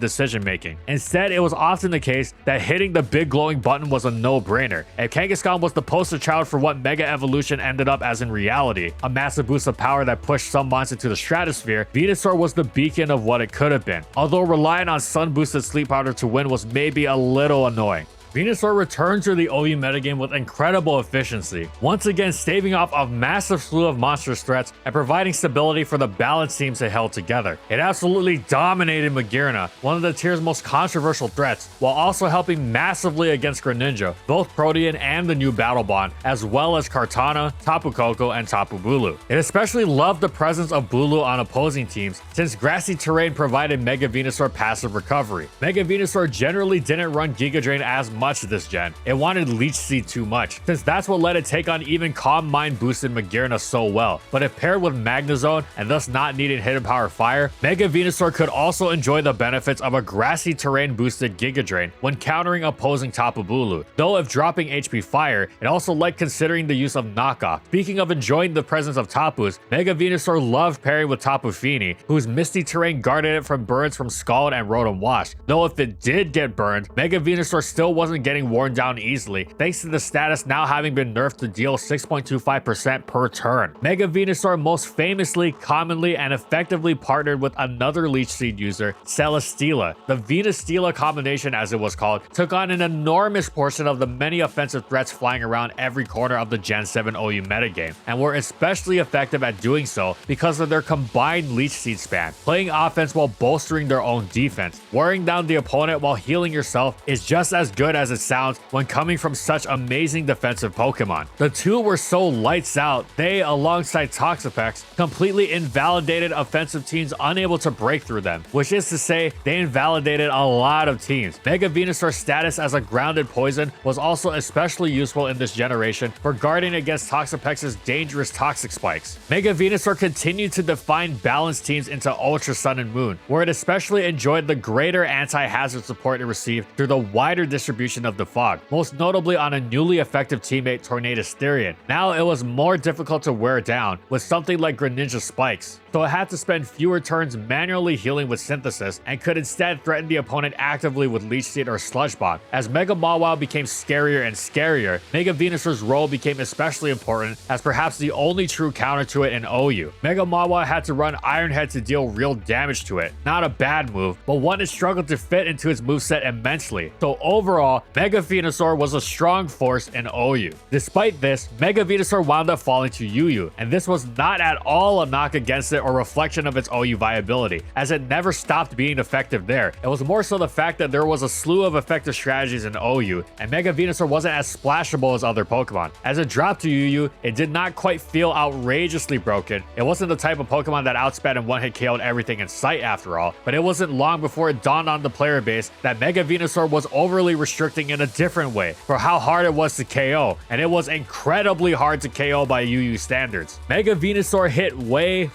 decision making. Instead, it was often the case that hitting the big glowing button was a no-brainer. If Kangaskhan was the poster child for what Mega Evolution ended up as in reality, a massive boost of power that pushed some monsters into the stratosphere, Venusaur was the beacon of what it could have been. Although relying on sun-boosted sleep powder to win was maybe a little annoying. Venusaur returned to the OU metagame with incredible efficiency, once again staving off a massive slew of monstrous threats and providing stability for the balanced teams it held together. It absolutely dominated Magearna, one of the tier's most controversial threats, while also helping massively against Greninja, both Protean and the new Battle Bond, as well as Kartana, Tapu Koko, and Tapu Bulu. It especially loved the presence of Bulu on opposing teams, since grassy terrain provided Mega Venusaur passive recovery. Mega Venusaur generally didn't run Giga Drain as much this gen. It wanted Leech Seed too much, since that's what let it take on even Calm Mind boosted Magearna so well. But if paired with Magnezone and thus not needing Hidden Power Fire, Mega Venusaur could also enjoy the benefits of a grassy terrain boosted Giga Drain when countering opposing Tapu Bulu. Though if dropping HP Fire, it also liked considering the use of Knockoff. Speaking of enjoying the presence of Tapus, Mega Venusaur loved pairing with Tapu Fini, whose Misty Terrain guarded it from burns from Scald and Rotom Wash. Though if it did get burned, Mega Venusaur still wasn't getting worn down easily, thanks to the status now having been nerfed to deal 6.25% per turn. Mega Venusaur most famously, commonly, and effectively partnered with another Leech Seed user, Celesteela. The Venus-Steela combination, as it was called, took on an enormous portion of the many offensive threats flying around every corner of the Gen 7 OU metagame, and were especially effective at doing so because of their combined Leech Seed spam. Playing offense while bolstering their own defense, wearing down the opponent while healing yourself is just as good as it sounds when coming from such amazing defensive Pokemon. The two were so lights out, they, alongside Toxapex, completely invalidated offensive teams unable to break through them, which is to say, they invalidated a lot of teams. Mega Venusaur's status as a grounded poison was also especially useful in this generation for guarding against Toxapex's dangerous toxic spikes. Mega Venusaur continued to define balanced teams into Ultra Sun and Moon, where it especially enjoyed the greater anti-hazard support it received through the wider distribution of the fog, most notably on a newly effective teammate Tornadus Therian. Now it was more difficult to wear down with something like Greninja Spikes, so it had to spend fewer turns manually healing with Synthesis and could instead threaten the opponent actively with Leech Seed or Sludge Bomb. As Mega Mawile became scarier and scarier, Mega Venusaur's role became especially important as perhaps the only true counter to it in OU. Mega Mawile had to run Iron Head to deal real damage to it. Not a bad move, but one it struggled to fit into its moveset immensely. So overall, Mega Venusaur was a strong force in OU. Despite this, Mega Venusaur wound up falling to UU, and this was not at all a knock against it or reflection of its OU viability, as it never stopped being effective there. It was more so the fact that there was a slew of effective strategies in OU, and Mega Venusaur wasn't as splashable as other Pokemon. As it dropped to UU, it did not quite feel outrageously broken. It wasn't the type of Pokemon that outsped and one-hit KO'd everything in sight after all, but it wasn't long before it dawned on the player base that Mega Venusaur was overly restricting in a different way for how hard it was to KO, and it was incredibly hard to KO by UU standards. Mega Venusaur hit way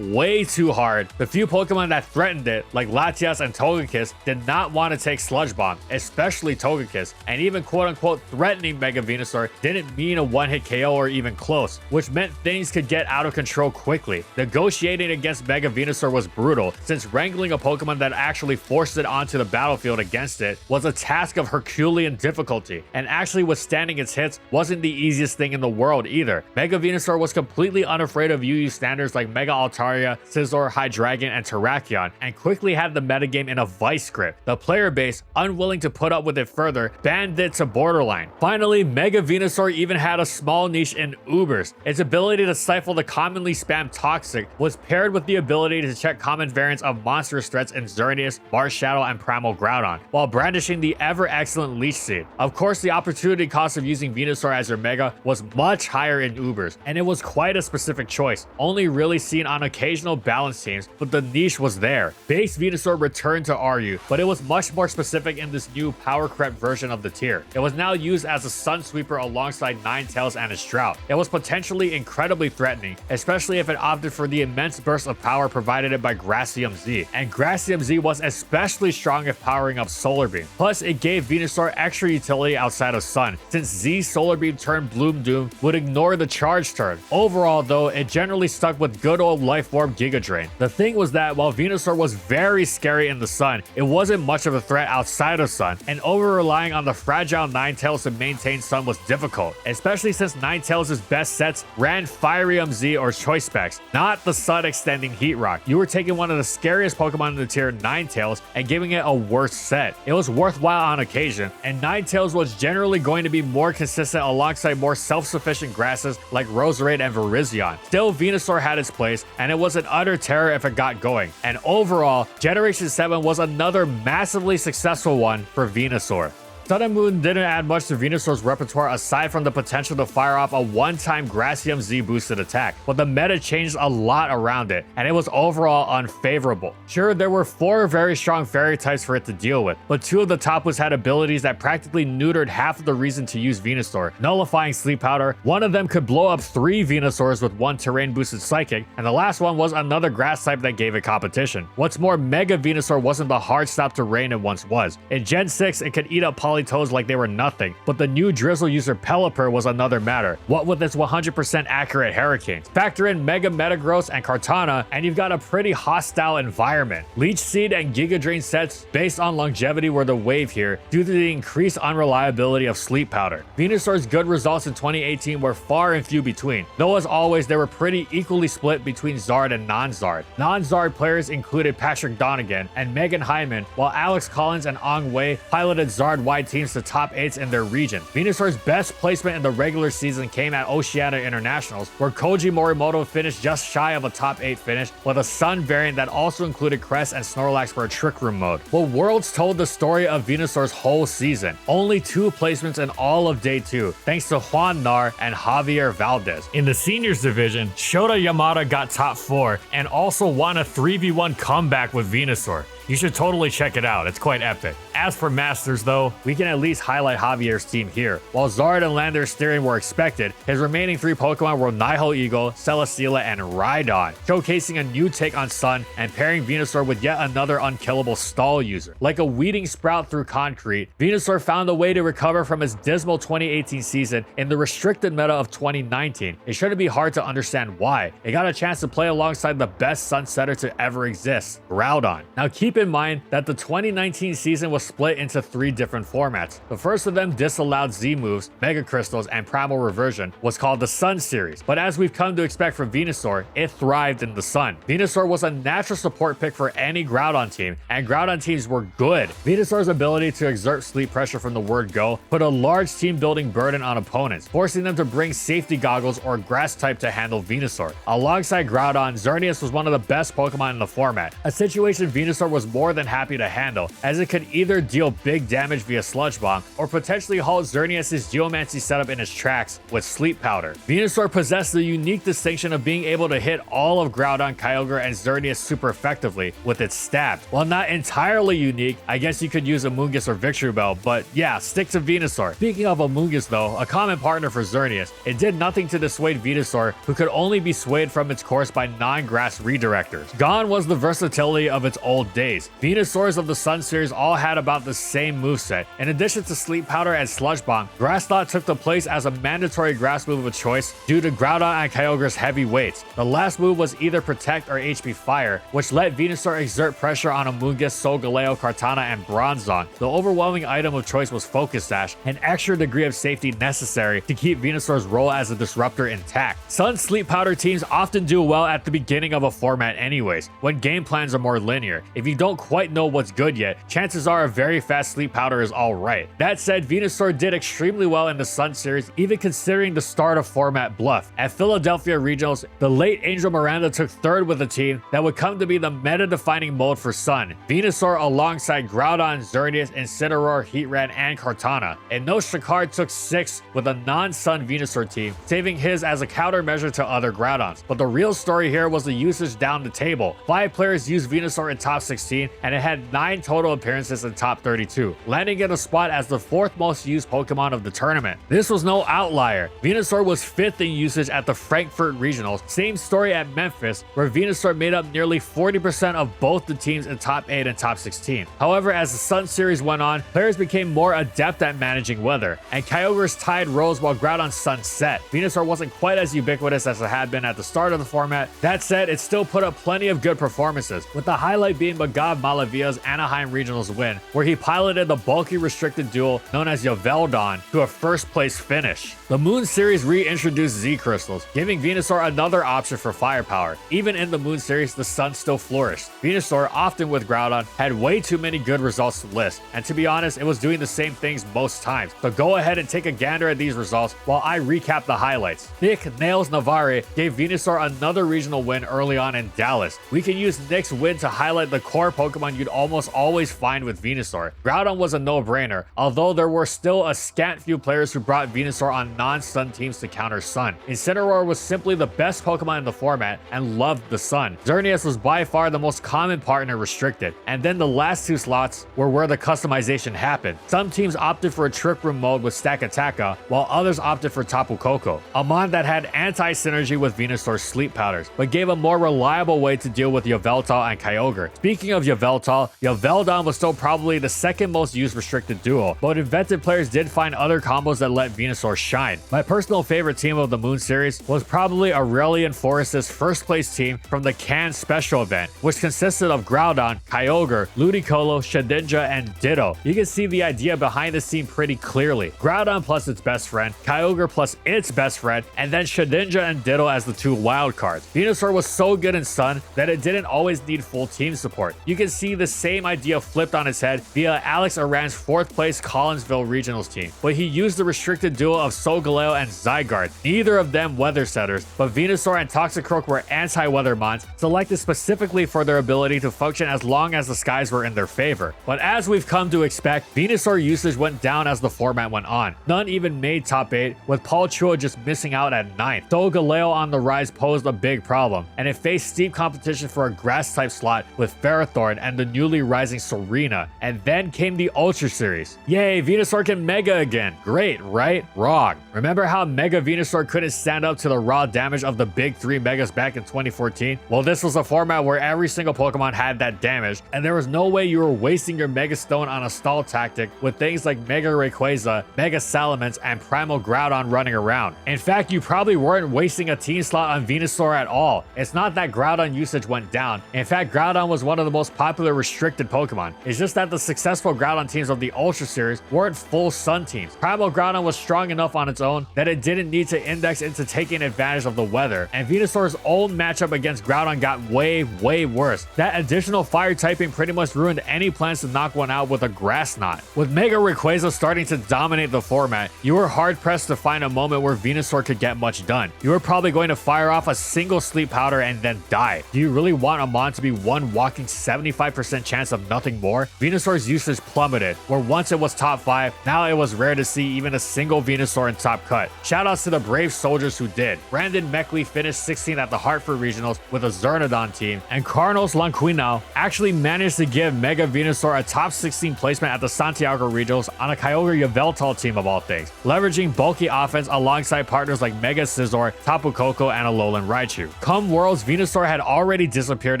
too hard. The few Pokemon that threatened it, like Latias and Togekiss, did not want to take Sludge Bomb, especially Togekiss, and even quote-unquote threatening Mega Venusaur didn't mean a one-hit KO or even close, which meant things could get out of control quickly. Negotiating against Mega Venusaur was brutal, since wrangling a Pokemon that actually forced it onto the battlefield against it was a task of Herculean difficulty, and actually withstanding its hits wasn't the easiest thing in the world either. Mega Venusaur was completely unafraid of UU standards like Mega Altaria, Scizor, Hydreigon, and Terrakion, and quickly had the metagame in a vice grip. The player base, unwilling to put up with it further, banned it to borderline. Finally, Mega Venusaur even had a small niche in Ubers. Its ability to stifle the commonly spammed Toxic was paired with the ability to check common variants of monstrous threats in Xerneas, Marshadow, and Primal Groudon, while brandishing the ever excellent Leech seed. Of course, the opportunity cost of using Venusaur as your Mega was much higher in Ubers, and it was quite a specific choice, only really seen on occasional balance teams, but the niche was there. Base Venusaur returned to RU, but it was much more specific in this new power crept version of the tier. It was now used as a Sun Sweeper alongside Ninetales and its Drought. It was potentially incredibly threatening, especially if it opted for the immense burst of power provided by Gracium Z, and Gracium Z was especially strong if powering up Solar Beam. Plus, it gave Venusaur extra utility outside of Sun, since Z Solar Beam turn Bloom Doom would ignore the charge turn. Overall though, it generally stuck with good old Life Form Giga Drain. The thing was that while Venusaur was very scary in the Sun, it wasn't much of a threat outside of Sun, and over-relying on the fragile Ninetales to maintain Sun was difficult, especially since Ninetales' best sets ran Firium Z or Choice Specs, not the Sun extending Heat Rock. You were taking one of the scariest Pokemon in the tier, Ninetales, and giving it a worse set. It was worthwhile on occasion, and Ninetales was generally going to be more consistent alongside more self-sufficient grasses like Roserade and Virizion. Still, Venusaur had its place, and it was an utter terror if it got going. And overall, Generation 7 was another massively successful one for Venusaur. Sun and Moon didn't add much to Venusaur's repertoire aside from the potential to fire off a one-time Gracium Z boosted attack, but the meta changed a lot around it, and it was overall unfavorable. Sure, there were 4 very strong fairy types for it to deal with, but 2 of the top boosts had abilities that practically neutered half of the reason to use Venusaur, nullifying Sleep Powder. One of them could blow up 3 Venusaurs with 1 terrain boosted Psychic, and the last one was another grass type that gave it competition. What's more, Mega Venusaur wasn't the hard stop to rain it once was. In Gen 6, it could eat up Politoes like they were nothing, but the new Drizzle user Pelipper was another matter, what with its 100% accurate Hurricanes. Factor in Mega Metagross and Kartana, and you've got a pretty hostile environment. Leech Seed and Giga Drain sets based on longevity were the wave here, due to the increased unreliability of Sleep Powder. Venusaur's good results in 2018 were far and few between, though as always they were pretty equally split between Zard and non-Zard. Non-Zard players included Patrick Donegan and Megan Hyman, while Alex Collins and Ong Wei piloted Zard-wide teams to top 8s in their region. Venusaur's best placement in the regular season came at Oceania Internationals, where Koji Morimoto finished just shy of a top 8 finish with a Sun variant that also included Crest and Snorlax for a Trick Room mode. Well, Worlds told the story of Venusaur's whole season. Only 2 placements in all of Day 2, thanks to Juan Nar and Javier Valdez. In the seniors division, Shota Yamada got top 4 and also won a 3v1 comeback with Venusaur. You should totally check it out, it's quite epic. As for Masters though, we can at least highlight Javier's team here. While Zard and Lander Styrian were expected, his remaining 3 Pokemon were Nihil Eagle, Celesteela, and Rhydon, showcasing a new take on Sun and pairing Venusaur with yet another unkillable stall user. Like a weeding sprout through concrete, Venusaur found a way to recover from his dismal 2018 season in the restricted meta of 2019. It shouldn't be hard to understand why. It got a chance to play alongside the best Sun setter to ever exist, Groudon. Now keep in mind that the 2019 season was split into 3 different formats. The first of them disallowed Z moves, Mega Crystals, and Primal Reversion, was called the Sun series, but as we've come to expect from Venusaur, it thrived in the Sun. Venusaur was a natural support pick for any Groudon team, and Groudon teams were good. Venusaur's ability to exert sleep pressure from the word go put a large team building burden on opponents, forcing them to bring safety goggles or grass type to handle Venusaur. Alongside Groudon, Xerneas was one of the best Pokemon in the format, a situation Venusaur was more than happy to handle, as it could either deal big damage via Sludge Bomb or potentially halt Xerneas' Geomancy setup in its tracks with Sleep Powder. Venusaur possessed the unique distinction of being able to hit all of Groudon, Kyogre, and Xerneas super effectively with its stab. While not entirely unique, I guess you could use Amoonguss or Victreebel, but yeah, stick to Venusaur. Speaking of Amoonguss though, a common partner for Xerneas, it did nothing to dissuade Venusaur, who could only be swayed from its course by non-grass redirectors. Gone was the versatility of its old days. Venusaurs of the Sun series all had about the same moveset. In addition to Sleep Powder and Sludge Bomb, Grass Knot took the place as a mandatory grass move of choice due to Groudon and Kyogre's heavy weights. The last move was either Protect or HP Fire, which let Venusaur exert pressure on Amoonguss, Solgaleo, Kartana, and Bronzong. The overwhelming item of choice was Focus Sash, an extra degree of safety necessary to keep Venusaur's role as a disruptor intact. Sun Sleep Powder teams often do well at the beginning of a format anyways, when game plans are more linear. If you don't quite know what's good yet, chances are a very fast sleep powder is alright. That said, Venusaur did extremely well in the Sun series, even considering the start of format bluff. At Philadelphia Regionals, the late Angel Miranda took third with a team that would come to be the meta-defining mode for Sun. Venusaur alongside Groudon, Xerneas, Incineroar, Heatran, and Kartana. And Noshikar took 6th with a non-Sun Venusaur team, saving his as a countermeasure to other Groudons. But the real story here was the usage down the table. 5 players used Venusaur in top 16, and it had 9 total appearances in top 32, landing in a spot as the 4th most used Pokemon of the tournament. This was no outlier. Venusaur was 5th in usage at the Frankfurt Regionals. Same story at Memphis, where Venusaur made up nearly 40% of both the teams in top 8 and top 16. However, as the Sun series went on, players became more adept at managing weather, and Kyogre's tide rose while Groudon's sun set. Venusaur wasn't quite as ubiquitous as it had been at the start of the format. That said, it still put up plenty of good performances, with the highlight being Magav Malavia's Anaheim Regionals win, where he piloted the bulky restricted duel known as Yveltal to a first place finish. The Moon series reintroduced Z Crystals, giving Venusaur another option for firepower. Even in the Moon series, the Sun still flourished. Venusaur, often with Groudon, had way too many good results to list, and to be honest, it was doing the same things most times. So go ahead and take a gander at these results while I recap the highlights. Nick Nails Navarre gave Venusaur another regional win early on in Dallas. We can use Nick's win to highlight the core Pokemon you'd almost always find with Venusaur. Groudon was a no-brainer, although there were still a scant few players who brought Venusaur on non-Sun teams to counter Sun. Incineroar was simply the best Pokemon in the format and loved the Sun. Xerneas was by far the most common partner restricted, and then the last 2 slots were where the customization happened. Some teams opted for a Trick Room mode with Stakataka, while others opted for Tapu Koko, a mon that had anti-synergy with Venusaur's sleep powders, but gave a more reliable way to deal with Yveltal and Kyogre. Speaking of Yveltal, Yveldon was still probably the 2nd most used restricted duo, but inventive players did find other combos that let Venusaur shine. My personal favorite team of the Moon series was probably Aurelian Forest's first place team from the Cannes special event, which consisted of Groudon, Kyogre, Ludicolo, Shedinja, and Ditto. You can see the idea behind this team pretty clearly. Groudon plus its best friend, Kyogre plus its best friend, and then Shedinja and Ditto as the 2 wild cards. Venusaur was so good in Sun that it didn't always need full team support. You can see the same idea flipped on its head via Alex Aran's 4th place Collinsville Regionals team, but he used the restricted duo of Solgaleo and Zygarde, neither of them weather setters, but Venusaur and Toxicroak were anti-weather mons, selected specifically for their ability to function as long as the skies were in their favor. But as we've come to expect, Venusaur usage went down as the format went on. None even made top 8, with Paul Chua just missing out at 9th. Solgaleo on the rise posed a big problem, and it faced steep competition for a grass-type slot with Ferrothorn and the newly rising Serena. And then came the Ultra Series. Yay, Venusaur can Mega again. Great, right? Wrong. Remember how Mega Venusaur couldn't stand up to the raw damage of the big 3 Megas back in 2014? Well, this was a format where every single Pokemon had that damage, and there was no way you were wasting your Mega Stone on a stall tactic with things like Mega Rayquaza, Mega Salamence, and Primal Groudon running around. In fact, you probably weren't wasting a team slot on Venusaur at all. It's not that Groudon usage went down. In fact, Groudon was one of the most popular restricted Pokemon. It's just that the successful Groudon teams of the Ultra Series weren't full Sun teams. Primal Groudon was strong enough on its own that it didn't need to index into taking advantage of the weather, and Venusaur's own matchup against Groudon got way worse. That additional fire typing pretty much ruined any plans to knock one out with a Grass Knot. With Mega Rayquaza starting to dominate the format, you were hard pressed to find a moment where Venusaur could get much done. You were probably going to fire off a single sleep powder and then die. Do you really want a mon to be one walking 75% chance of nothing more? Venusaur's usage plummeted, where once it was top 5, now it was rare to see even a single Venusaur in top cut. Shoutouts to the brave soldiers who did. Brandon Meckley finished 16th at the Hartford Regionals with a Zernodon team, and Carlos Lanquinao actually managed to give Mega Venusaur a top 16 placement at the Santiago Regionals on a Kyogre Yveltal team of all things, leveraging bulky offense alongside partners like Mega Scizor, Tapu Koko, and Alolan Raichu. Come Worlds, Venusaur had already disappeared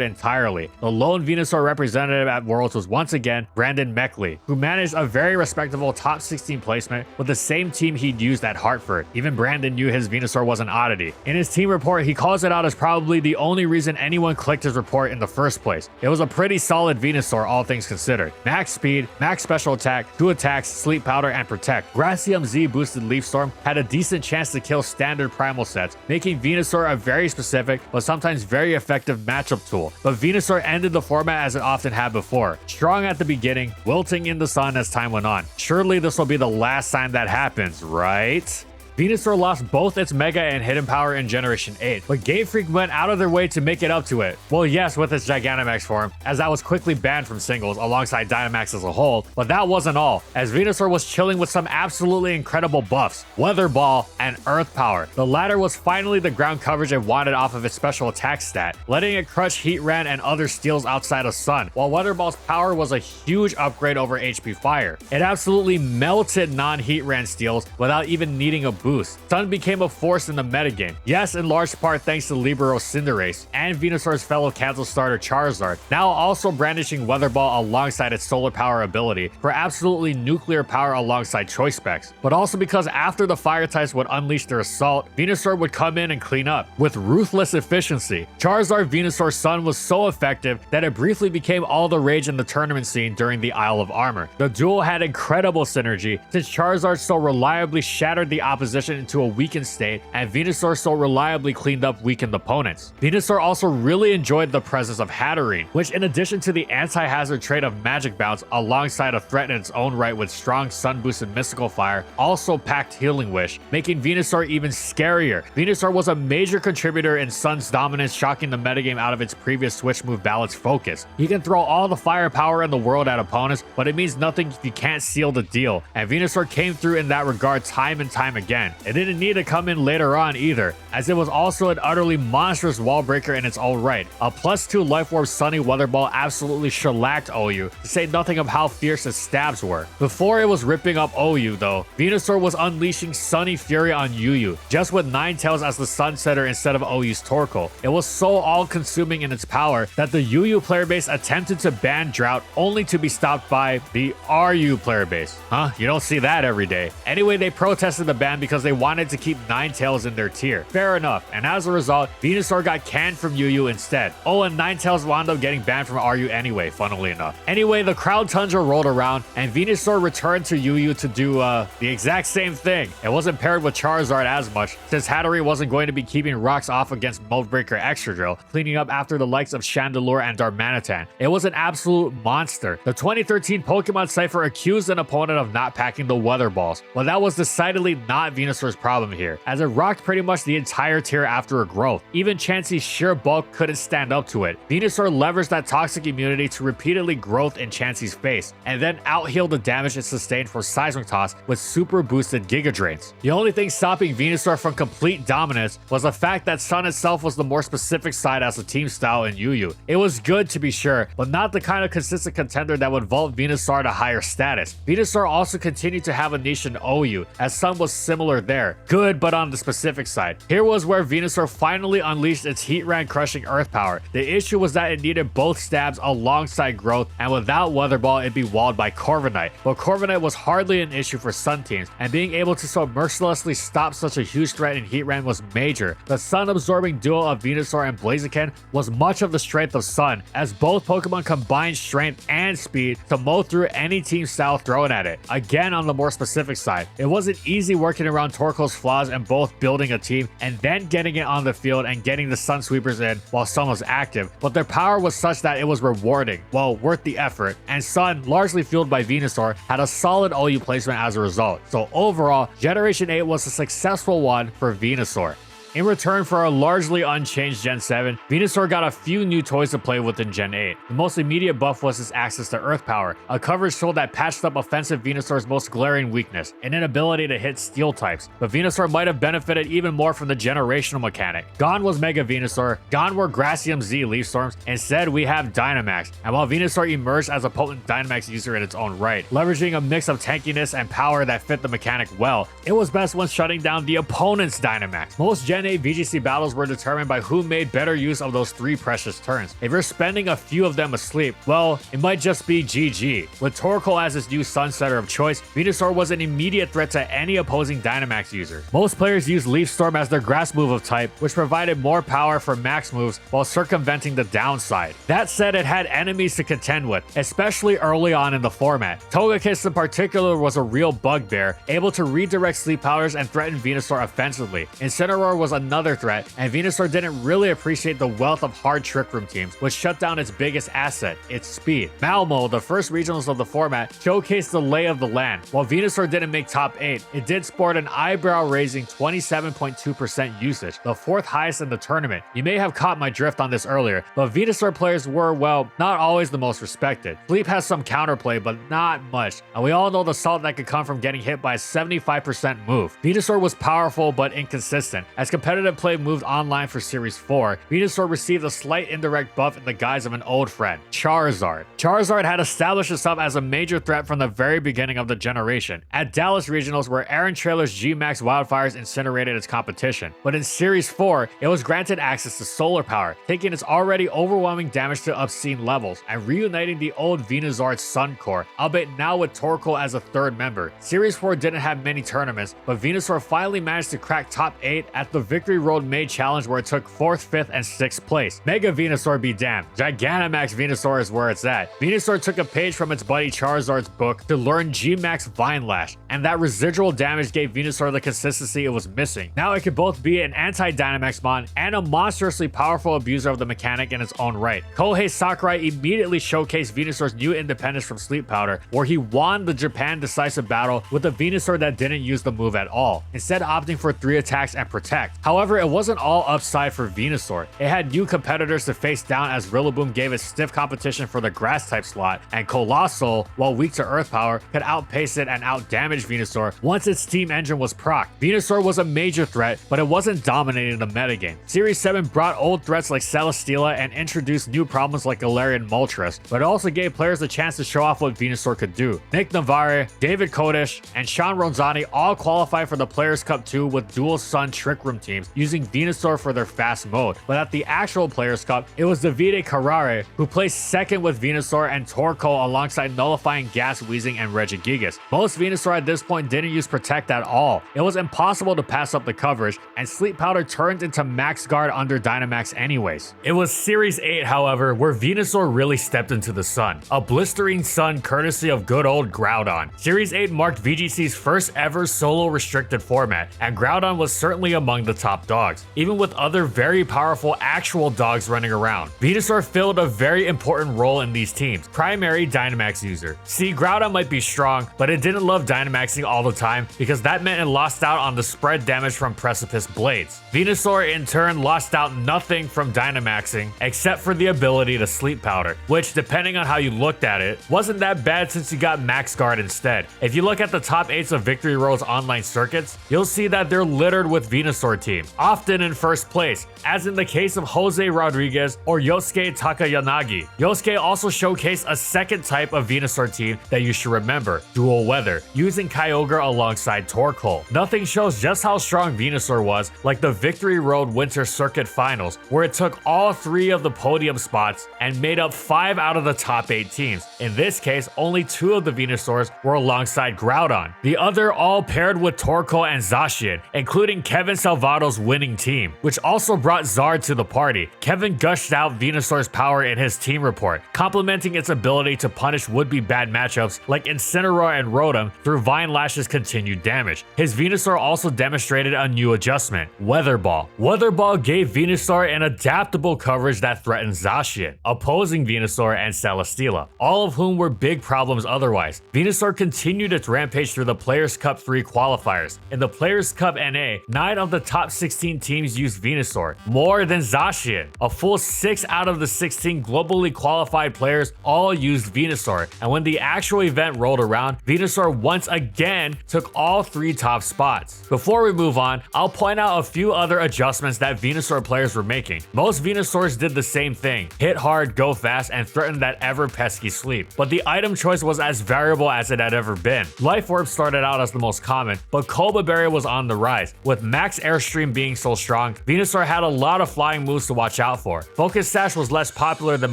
entirely. The lone Venusaur representative at Worlds was once again Brandon Meckley, who managed a very respectable top 16 placement with the same team he'd used at Hartford. Even Brandon knew his Venusaur was an oddity. In his team report, he calls it out as probably the only reason anyone clicked his report in the first place. It was a pretty solid Venusaur, all things considered. Max speed, max special attack, 2 attacks, sleep powder, and protect. Gracium Z boosted Leaf Storm had a decent chance to kill standard primal sets, making Venusaur a very specific but sometimes very effective matchup tool. But Venusaur ended the format format as it often had before. Strong at the beginning, wilting in the sun as time went on. Surely this will be the last time that happens, right? Venusaur lost both its Mega and Hidden Power in Generation 8, but Game Freak went out of their way to make it up to it. Well, yes, with its Gigantamax form, as that was quickly banned from singles alongside Dynamax as a whole, but that wasn't all, as Venusaur was chilling with some absolutely incredible buffs, Weather Ball and Earth Power. The latter was finally the ground coverage it wanted off of its special attack stat, letting it crush Heatran and other steals outside of Sun, while Weather Ball's power was a huge upgrade over HP Fire. It absolutely melted non-Heatran steals without even needing a boost. Sun became a force in the metagame. Yes, in large part thanks to Libero Cinderace and Venusaur's fellow cancel starter Charizard, now also brandishing Weather Ball alongside its solar power ability for absolutely nuclear power alongside choice specs. But also because after the fire types would unleash their assault, Venusaur would come in and clean up with ruthless efficiency. Charizard Venusaur Sun was so effective that it briefly became all the rage in the tournament scene during the Isle of Armor. The duo had incredible synergy since Charizard so reliably shattered the opposition into a weakened state, and Venusaur so reliably cleaned up weakened opponents. Venusaur also really enjoyed the presence of Hatterene, which in addition to the anti-hazard trait of Magic Bounce alongside a threat in its own right with strong Sun Boost and Mystical Fire, also packed Healing Wish, making Venusaur even scarier. Venusaur was a major contributor in Sun's dominance, shocking the metagame out of its previous switch move Balance Focus. He can throw all the firepower in the world at opponents, but it means nothing if you can't seal the deal, and Venusaur came through in that regard time and time again. It didn't need to come in later on either, as it was also an utterly monstrous wall breaker in its own right. A +2 Life Orb Sunny Weather Ball absolutely shellacked OU, to say nothing of how fierce its stabs were. Before it was ripping up OU though, Venusaur was unleashing Sunny Fury on UU, just with Ninetales as the Sunsetter instead of OU's Torkoal. It was so all-consuming in its power that the UU player base attempted to ban Drought, only to be stopped by the RU player base. Huh? You don't see that every day. Anyway, they protested the ban because they wanted to keep Ninetales in their tier. Fair enough, and as a result, Venusaur got canned from UU instead. Oh, and Ninetales wound up getting banned from RU anyway, funnily enough. Anyway, the Crown Tundra rolled around, and Venusaur returned to UU to do, the exact same thing. It wasn't paired with Charizard as much, since Hatterene wasn't going to be keeping rocks off against Molebreaker Excadrill, cleaning up after the likes of Chandelure and Darmanitan. It was an absolute monster. The 2013 Pokemon Cypher accused an opponent of not packing the Weather Balls, but that was decidedly not Venusaur's problem here, as it rocked pretty much the entire tier after a growth. Even Chansey's sheer bulk couldn't stand up to it. Venusaur leveraged that toxic immunity to repeatedly growth in Chansey's face, and then out-heal the damage it sustained from Seismic Toss with super boosted Giga Drains. The only thing stopping Venusaur from complete dominance was the fact that Sun itself was the more specific side as a team style in UU. It was good to be sure, but not the kind of consistent contender that would vault Venusaur to higher status. Venusaur also continued to have a niche in OU, as Sun was similar there. Good, but on the specific side. Here was where Venusaur finally unleashed its Heatran crushing Earth Power. The issue was that it needed both stabs alongside growth, and without Weather Ball it'd be walled by Corviknight. But Corviknight was hardly an issue for Sun teams, and being able to so mercilessly stop such a huge threat in Heatran was major. The Sun absorbing duo of Venusaur and Blaziken was much of the strength of Sun, as both Pokemon combined strength and speed to mow through any team style thrown at it. Again, on the more specific side, it wasn't easy working around Torkoal's flaws and both building a team and then getting it on the field and getting the Sun Sweepers in while Sun was active, but their power was such that it was rewarding, well, worth the effort, and Sun, largely fueled by Venusaur, had a solid OU placement as a result. So overall, Generation 8 was a successful one for Venusaur. In return for a largely unchanged Gen 7, Venusaur got a few new toys to play with in Gen 8. The most immediate buff was his access to Earth Power, a coverage tool that patched up offensive Venusaur's most glaring weakness, an inability to hit steel types. But Venusaur might have benefited even more from the generational mechanic. Gone was Mega Venusaur, gone were Gracium Z Leaf Storms, instead we have Dynamax. And while Venusaur emerged as a potent Dynamax user in its own right, leveraging a mix of tankiness and power that fit the mechanic well, it was best when shutting down the opponent's Dynamax. Most Gen 8 VGC battles were determined by who made better use of those 3 precious turns. If you're spending a few of them asleep, well, it might just be GG. With Torkoal as his new Sunsetter of choice, Venusaur was an immediate threat to any opposing Dynamax user. Most players used Leaf Storm as their grass move of type, which provided more power for max moves while circumventing the downside. That said, it had enemies to contend with, especially early on in the format. Togekiss in particular was a real bugbear, able to redirect sleep powers and threaten Venusaur offensively. Incineroar was was another threat, and Venusaur didn't really appreciate the wealth of hard Trick Room teams, which shut down its biggest asset, its speed. Malmo, the first regionals of the format, showcased the lay of the land. While Venusaur didn't make top 8, it did sport an eyebrow-raising 27.2% usage, the 4th highest in the tournament. You may have caught my drift on this earlier, but Venusaur players were, well, not always the most respected. Sleep has some counterplay, but not much, and we all know the salt that could come from getting hit by a 75% move. Venusaur was powerful but inconsistent. As competitive play moved online for Series 4, Venusaur received a slight indirect buff in the guise of an old friend, Charizard. Charizard had established itself as a major threat from the very beginning of the generation. At Dallas Regionals, where Aaron Traylor's G-Max Wildfires incinerated its competition, but in Series 4, it was granted access to solar power, taking its already overwhelming damage to obscene levels, and reuniting the old Venusaur Sun Core, albeit now with Torkoal as a 3rd member. Series 4 didn't have many tournaments, but Venusaur finally managed to crack top 8 at the Victory Road Maid Challenge, where it took 4th, 5th, and 6th place. Mega Venusaur be damned. Gigantamax Venusaur is where it's at. Venusaur took a page from its buddy Charizard's book to learn G-Max Vine Lash, and that residual damage gave Venusaur the consistency it was missing. Now it could both be an anti-Dynamax mon and a monstrously powerful abuser of the mechanic in its own right. Kohei Sakurai immediately showcased Venusaur's new independence from Sleep Powder, where he won the Japan decisive battle with a Venusaur that didn't use the move at all, instead opting for 3 attacks and protect. However, it wasn't all upside for Venusaur. It had new competitors to face down, as Rillaboom gave it stiff competition for the grass type slot, and Colossal, while weak to earth power, could outpace it and outdamage Venusaur once its steam engine was procced. Venusaur was a major threat, but it wasn't dominating the metagame. Series 7 brought old threats like Celesteela and introduced new problems like Galarian Moltres, but it also gave players a chance to show off what Venusaur could do. Nick Navarre, David Kodesh, and Sean Ronzani all qualified for the Players Cup 2 with dual Sun Trick Room teams using Venusaur for their fast mode, but at the actual Players Cup, it was Davide Carrare who placed 2nd with Venusaur and Torkoal alongside nullifying Gas, Weezing, and Regigigas. Most Venusaur at this point didn't use Protect at all. It was impossible to pass up the coverage, and Sleep Powder turned into Max Guard under Dynamax anyways. It was Series 8, however, where Venusaur really stepped into the sun. A blistering sun courtesy of good old Groudon. Series 8 marked VGC's first ever solo restricted format, and Groudon was certainly among the top dogs, even with other very powerful actual dogs running around. Venusaur filled a very important role in these teams, primary Dynamax user. See, Groudon might be strong, but it didn't love Dynamaxing all the time because that meant it lost out on the spread damage from Precipice Blades. Venusaur in turn lost out nothing from Dynamaxing except for the ability to Sleep Powder, which depending on how you looked at it, wasn't that bad since you got Max Guard instead. If you look at the top 8s of Victory Road's online circuits, you'll see that they're littered with Venusaur teams, often in first place, as in the case of Jose Rodriguez or Yosuke Takayanagi. Yosuke also showcased a second type of Venusaur team that you should remember, Dual Weather, using Kyogre alongside Torkoal. Nothing shows just how strong Venusaur was like the Victory Road Winter Circuit Finals, where it took all 3 of the podium spots and made up 5 out of the top 8 teams. In this case, only 2 of the Venusaurs were alongside Groudon. The other all paired with Torkoal and Zacian, including Kevin Salvado's winning team, which also brought Zard to the party. Kevin gushed out Venusaur's power in his team report, complimenting its ability to punish would-be bad matchups like Incineroar and Rotom through Vine Lash's continued damage. His Venusaur also demonstrated a new adjustment, Weather Ball. Weather Ball gave Venusaur an adaptable coverage that threatened Zacian, opposing Venusaur and Celesteela, all of whom were big problems otherwise. Venusaur continued its rampage through the Players Cup 3 qualifiers. In the Players Cup NA, 9 of the top 16 teams used Venusaur, more than Zacian. A full 6 out of the 16 globally qualified players all used Venusaur, and when the actual event rolled around, Venusaur once again took all 3 top spots. Before we move on, I'll point out a few other adjustments that Venusaur players were making. Most Venusaurs did the same thing, hit hard, go fast, and threaten that ever pesky sleep, but the item choice was as variable as it had ever been. Life Orb started out as the most common, but Cobra Berry was on the rise. With Max Airstream being so strong, Venusaur had a lot of flying moves to watch out for. Focus Sash was less popular than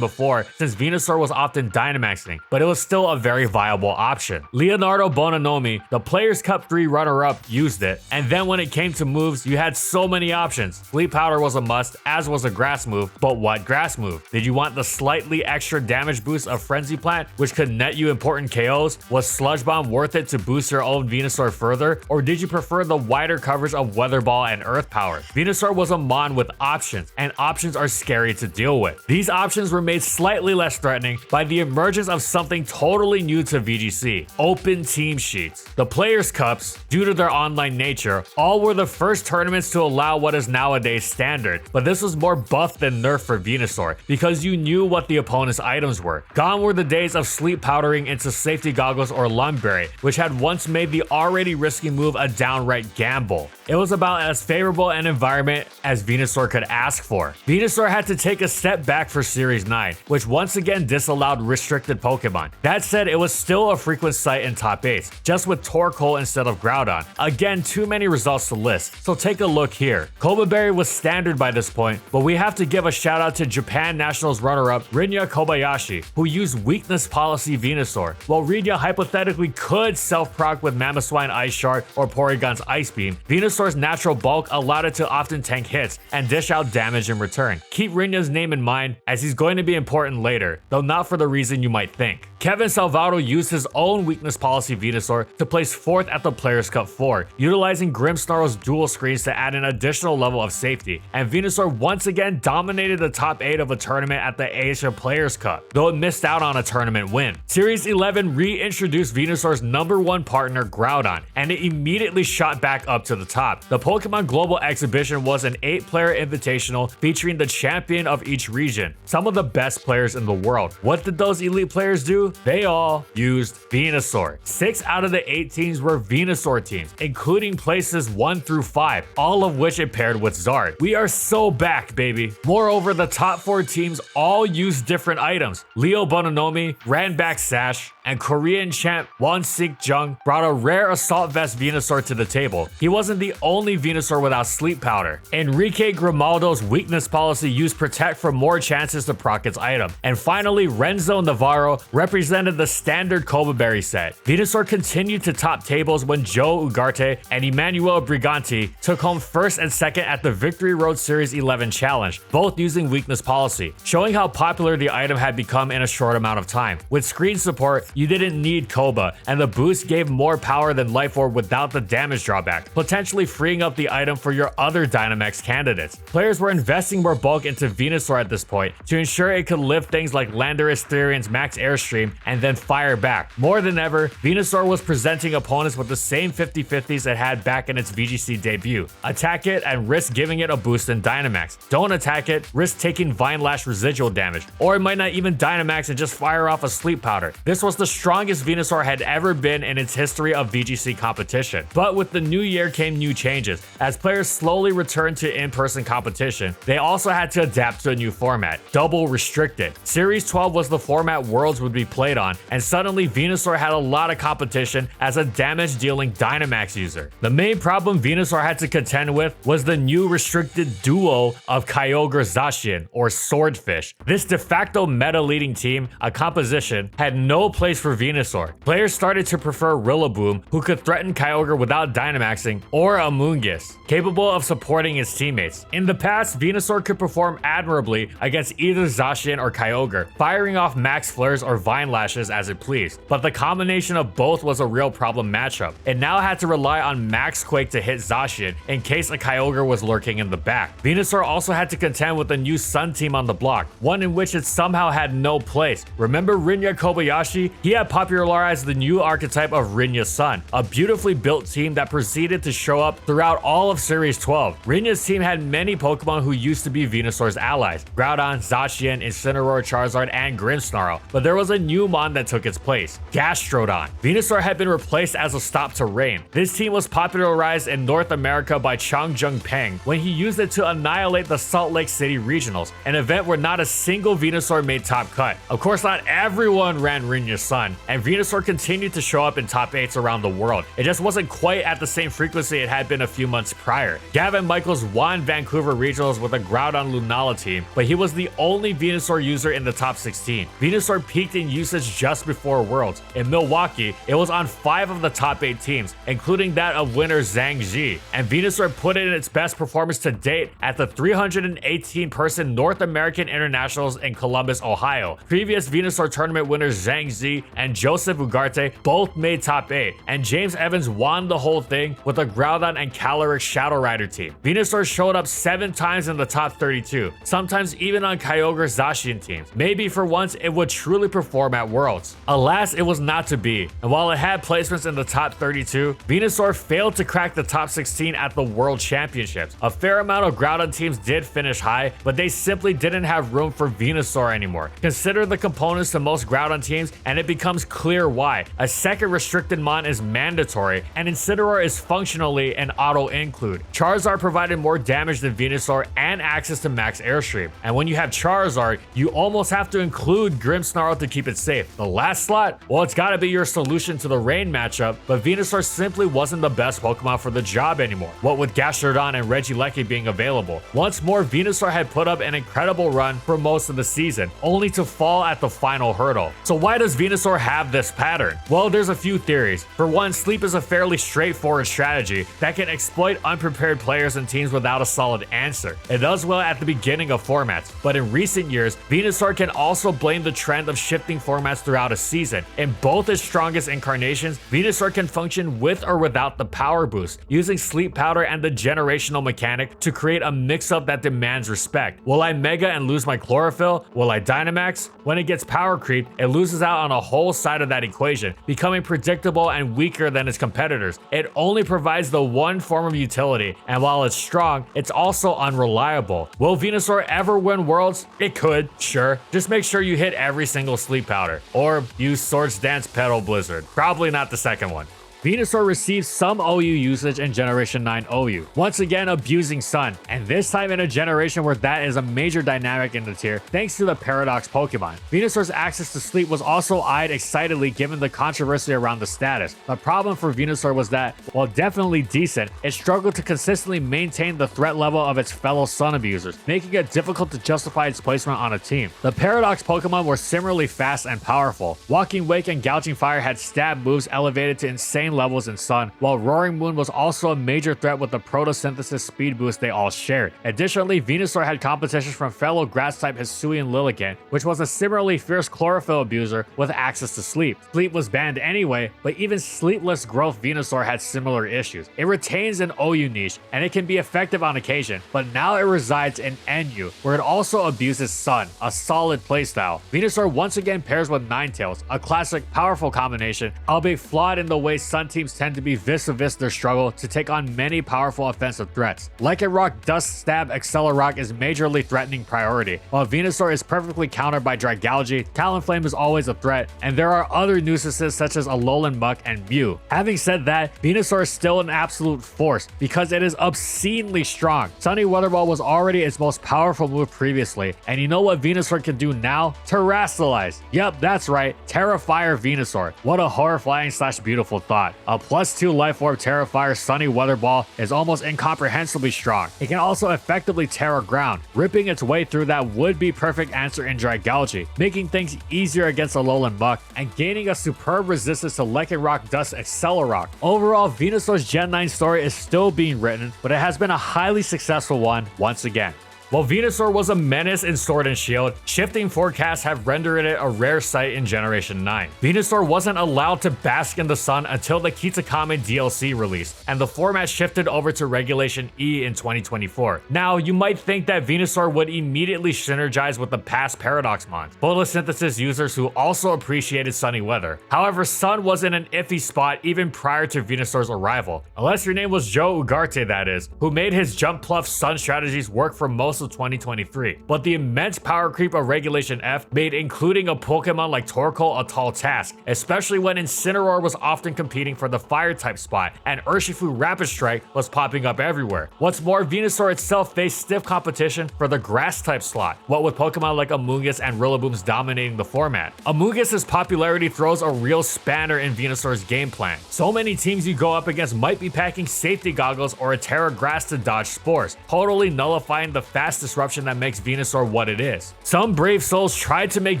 before since Venusaur was often Dynamaxing, but it was still a very viable option. Leonardo Bononomi, the Players Cup 3 runner-up, used it, and then when it came to moves, you had so many options. Sleep Powder was a must, as was a grass move, but what grass move? Did you want the slightly extra damage boost of Frenzy Plant, which could net you important KOs? Was Sludge Bomb worth it to boost your own Venusaur further, or did you prefer the wider coverage of Weather Ball and Earth powers. Venusaur was a mon with options, and options are scary to deal with. These options were made slightly less threatening by the emergence of something totally new to VGC: open team sheets. The Players' Cups, due to their online nature, all were the first tournaments to allow what is nowadays standard, but this was more buff than nerf for Venusaur because you knew what the opponent's items were. Gone were the days of sleep powdering into safety goggles or Lumberry, which had once made the already risky move a downright gamble. It was about as favorable an environment as Venusaur could ask for. Venusaur had to take a step back for Series 9, which once again disallowed restricted Pokemon. That said, it was still a frequent sight in top 8s, just with Torkoal instead of Groudon. Again, too many results to list, so take a look here. Kobaberry was standard by this point, but we have to give a shout out to Japan Nationals runner-up Rinya Kobayashi, who used weakness policy Venusaur. While Rinya hypothetically could self-proc with Mamoswine Ice Shard or Porygon's Ice Beam, Venusaur's natural bulk allowed it to often tank hits and dish out damage in return. Keep Rinya's name in mind, as he's going to be important later, though not for the reason you might think. Kevin Salvado used his own weakness policy Venusaur to place 4th at the Players' Cup 4, utilizing Grimmsnarl's dual screens to add an additional level of safety, and Venusaur once again dominated the top 8 of a tournament at the Asia Players' Cup, though it missed out on a tournament win. Series 11 reintroduced Venusaur's #1 partner Groudon, and it immediately shot back up to the top. The Pokemon Global Exhibition was an 8-player invitational featuring the champion of each region, some of the best players in the world. What did those elite players do? They all used Venusaur. 6 out of the 8 teams were Venusaur teams, including places 1 through 5, all of which it paired with Zard. We are so back, baby. Moreover, the top 4 teams all used different items. Leo Bononomi ran back Sash, and Korean champ Won-Sik Jung brought a rare Assault Vest Venusaur to the table. He wasn't the only Venusaur without sleep powder. Enrique Grimaldo's weakness policy used Protect for more chances to proc its item. And finally, Renzo Navarro represented the standard Kobaberry set. Venusaur continued to top tables when Joe Ugarte and Emmanuel Briganti took home 1st and 2nd at the Victory Road Series 11 Challenge, both using weakness policy, showing how popular the item had become in a short amount of time. With screen support, you didn't need Koba, and the boost gave more power than Life Orb without the damage drawback, potentially freeing up the item for your other Dynamax candidates. Players were investing more bulk into Venusaur at this point to ensure it could lift things like Landorus Therion's max airstream and then fire back. More than ever, Venusaur was presenting opponents with the same 50-50s it had back in its VGC debut. Attack it and risk giving it a boost in Dynamax. Don't attack it, risk taking Vine Lash residual damage, or it might not even Dynamax and just fire off a sleep powder. This was the strongest Venusaur had ever been in its history of VGC competition. But with the new year came new changes. As players slowly returned to in-person competition, they also had to adapt to a new format, double restricted. Series 12 was the format Worlds would be played on, and suddenly Venusaur had a lot of competition as a damage-dealing Dynamax user. The main problem Venusaur had to contend with was the new restricted duo of Kyogre Zacian, or Swordfish. This de facto meta-leading team, a composition, had no place for Venusaur. Players started to prefer Rillaboom, who could threaten Kyogre without Dynamaxing, or Amoonguss, capable of supporting his teammates. In the past, Venusaur could perform admirably against either Zacian or Kyogre, firing off Max Flares or Vine Lashes as it pleased, but the combination of both was a real problem matchup. It now had to rely on Max Quake to hit Zacian in case a Kyogre was lurking in the back. Venusaur also had to contend with a new Sun team on the block, one in which it somehow had no place. Remember Rinya Kobayashi? He had popularized the new archetype of Rinya Sun, a beautifully built team that proceeded to show up throughout all of Series 12. Rinya's team had many Pokemon who used to be Venusaur's allies: Groudon, Zacian, Incineroar, Charizard, and Grimmsnarl, but there was a new mon that took its place: Gastrodon. Venusaur had been replaced as a stop to rain. This team was popularized in North America by Chongjung Peng when he used it to annihilate the Salt Lake City Regionals, an event where not a single Venusaur made top cut. Of course, not everyone ran Rinya Sun, and Venusaur continued to show up in top 8s around the world. It just wasn't quite at the same frequency it had been a few months prior. Gavin Michaels won Vancouver Regionals with a Groudon Lunala team, but he was the only Venusaur user in the top 16. Venusaur peaked in usage just before Worlds. In Milwaukee, it was on 5 of the top 8 teams, including that of winner Zhang Ji, and Venusaur put in its best performance to date at the 318-person North American Internationals in Columbus, Ohio. Previous Venusaur tournament winner Zhang Ji Uchi and Joseph Ugarte both made top 8, and James Evans won the whole thing with a Groudon and Calyrex Shadow Rider team. Venusaur showed up 7 times in the top 32, sometimes even on Kyogre's Zacian teams. Maybe for once it would truly perform at Worlds. Alas, it was not to be, and while it had placements in the top 32, Venusaur failed to crack the top 16 at the World Championships. A fair amount of Groudon teams did finish high, but they simply didn't have room for Venusaur anymore. Consider the components to most Groudon teams, and it becomes clear why. A second restricted mon is mandatory, and Incineroar is functionally an auto-include. Charizard provided more damage than Venusaur and access to max airstream, and when you have Charizard, you almost have to include Grimmsnarl to keep it safe. The last slot? Well, it's gotta be your solution to the rain matchup, but Venusaur simply wasn't the best Pokemon for the job anymore, what with Gastrodon and Regieleki being available. Once more, Venusaur had put up an incredible run for most of the season, only to fall at the final hurdle. So why does Venusaur have this pattern? Well, there's a few theories. For one, Sleep is a fairly straightforward strategy that can exploit unprepared players and teams without a solid answer. It does well at the beginning of formats, but in recent years, Venusaur can also blame the trend of shifting formats throughout a season. In both its strongest incarnations, Venusaur can function with or without the power boost, using Sleep Powder and the generational mechanic to create a mix-up that demands respect. Will I Mega and lose my Chlorophyll? Will I Dynamax? When it gets power creep, it loses out on a whole side of that equation, becoming predictable and weaker than its competitors. It only provides the one form of utility, and while it's strong, it's also unreliable. Will Venusaur ever win Worlds? It could, sure. Just make sure you hit every single Sleep Powder, or use Swords Dance Petal Blizzard. Probably not the second one. Venusaur received some OU usage in Generation 9 OU, once again abusing Sun, and this time in a generation where that is a major dynamic in the tier thanks to the Paradox Pokemon. Venusaur's access to Sleep was also eyed excitedly given the controversy around the status. The problem for Venusaur was that, while definitely decent, it struggled to consistently maintain the threat level of its fellow Sun abusers, making it difficult to justify its placement on a team. The Paradox Pokemon were similarly fast and powerful. Walking Wake and Gouging Fire had stab moves elevated to insane levels in Sun, while Roaring Moon was also a major threat with the photosynthesis speed boost they all shared. Additionally, Venusaur had competition from fellow grass-type Hisuian Lilligant, which was a similarly fierce Chlorophyll abuser with access to Sleep. Sleep was banned anyway, but even sleepless growth Venusaur had similar issues. It retains an OU niche, and it can be effective on occasion, but now it resides in NU, where it also abuses Sun, a solid playstyle. Venusaur once again pairs with Ninetales, a classic powerful combination, albeit flawed in the way Sun teams tend to be vis-a-vis their struggle to take on many powerful offensive threats. Lycanroc Dust Stab Accelerock is majorly threatening priority, while Venusaur is perfectly countered by Dragalge. Talonflame is always a threat, and there are other nuisances such as Alolan Muck and Mew. Having said that, Venusaur is still an absolute force because it is obscenely strong. Sunny Weather Ball was already its most powerful move previously, and you know what Venusaur can do now? Terrasilize. Yep, that's right, Terrafire Venusaur. What a horrifying / beautiful thought. A +2 Life Orb Terrafire Sunny Weather Ball is almost incomprehensibly strong. It can also effectively Terra Ground, ripping its way through that would-be perfect answer in Dragalge, making things easier against Alolan Muck, and gaining a superb resistance to Lycanroc Dust Accelerock. Overall, Venusaur's Gen 9 story is still being written, but it has been a highly successful one once again. While Venusaur was a menace in Sword and Shield, shifting forecasts have rendered it a rare sight in Generation 9. Venusaur wasn't allowed to bask in the sun until the Kitakami DLC released, and the format shifted over to Regulation E in 2024. Now, you might think that Venusaur would immediately synergize with the past Paradox mons, photosynthesis users who also appreciated sunny weather. However, Sun was in an iffy spot even prior to Venusaur's arrival, unless your name was Joe Ugarte, that is, who made his Jump Pluff Sun strategies work for most of 2023. But the immense power creep of Regulation F made including a Pokemon like Torkoal a tall task, especially when Incineroar was often competing for the fire type spot and Urshifu Rapid Strike was popping up everywhere. What's more, Venusaur itself faced stiff competition for the grass type slot, what with Pokemon like Amoonguss and Rillaboom's dominating the format. Amoonguss's popularity throws a real spanner in Venusaur's game plan. So many teams you go up against might be packing safety goggles or a Terra Grass to dodge spores, totally nullifying the fast class disruption that makes Venusaur what it is. Some brave souls tried to make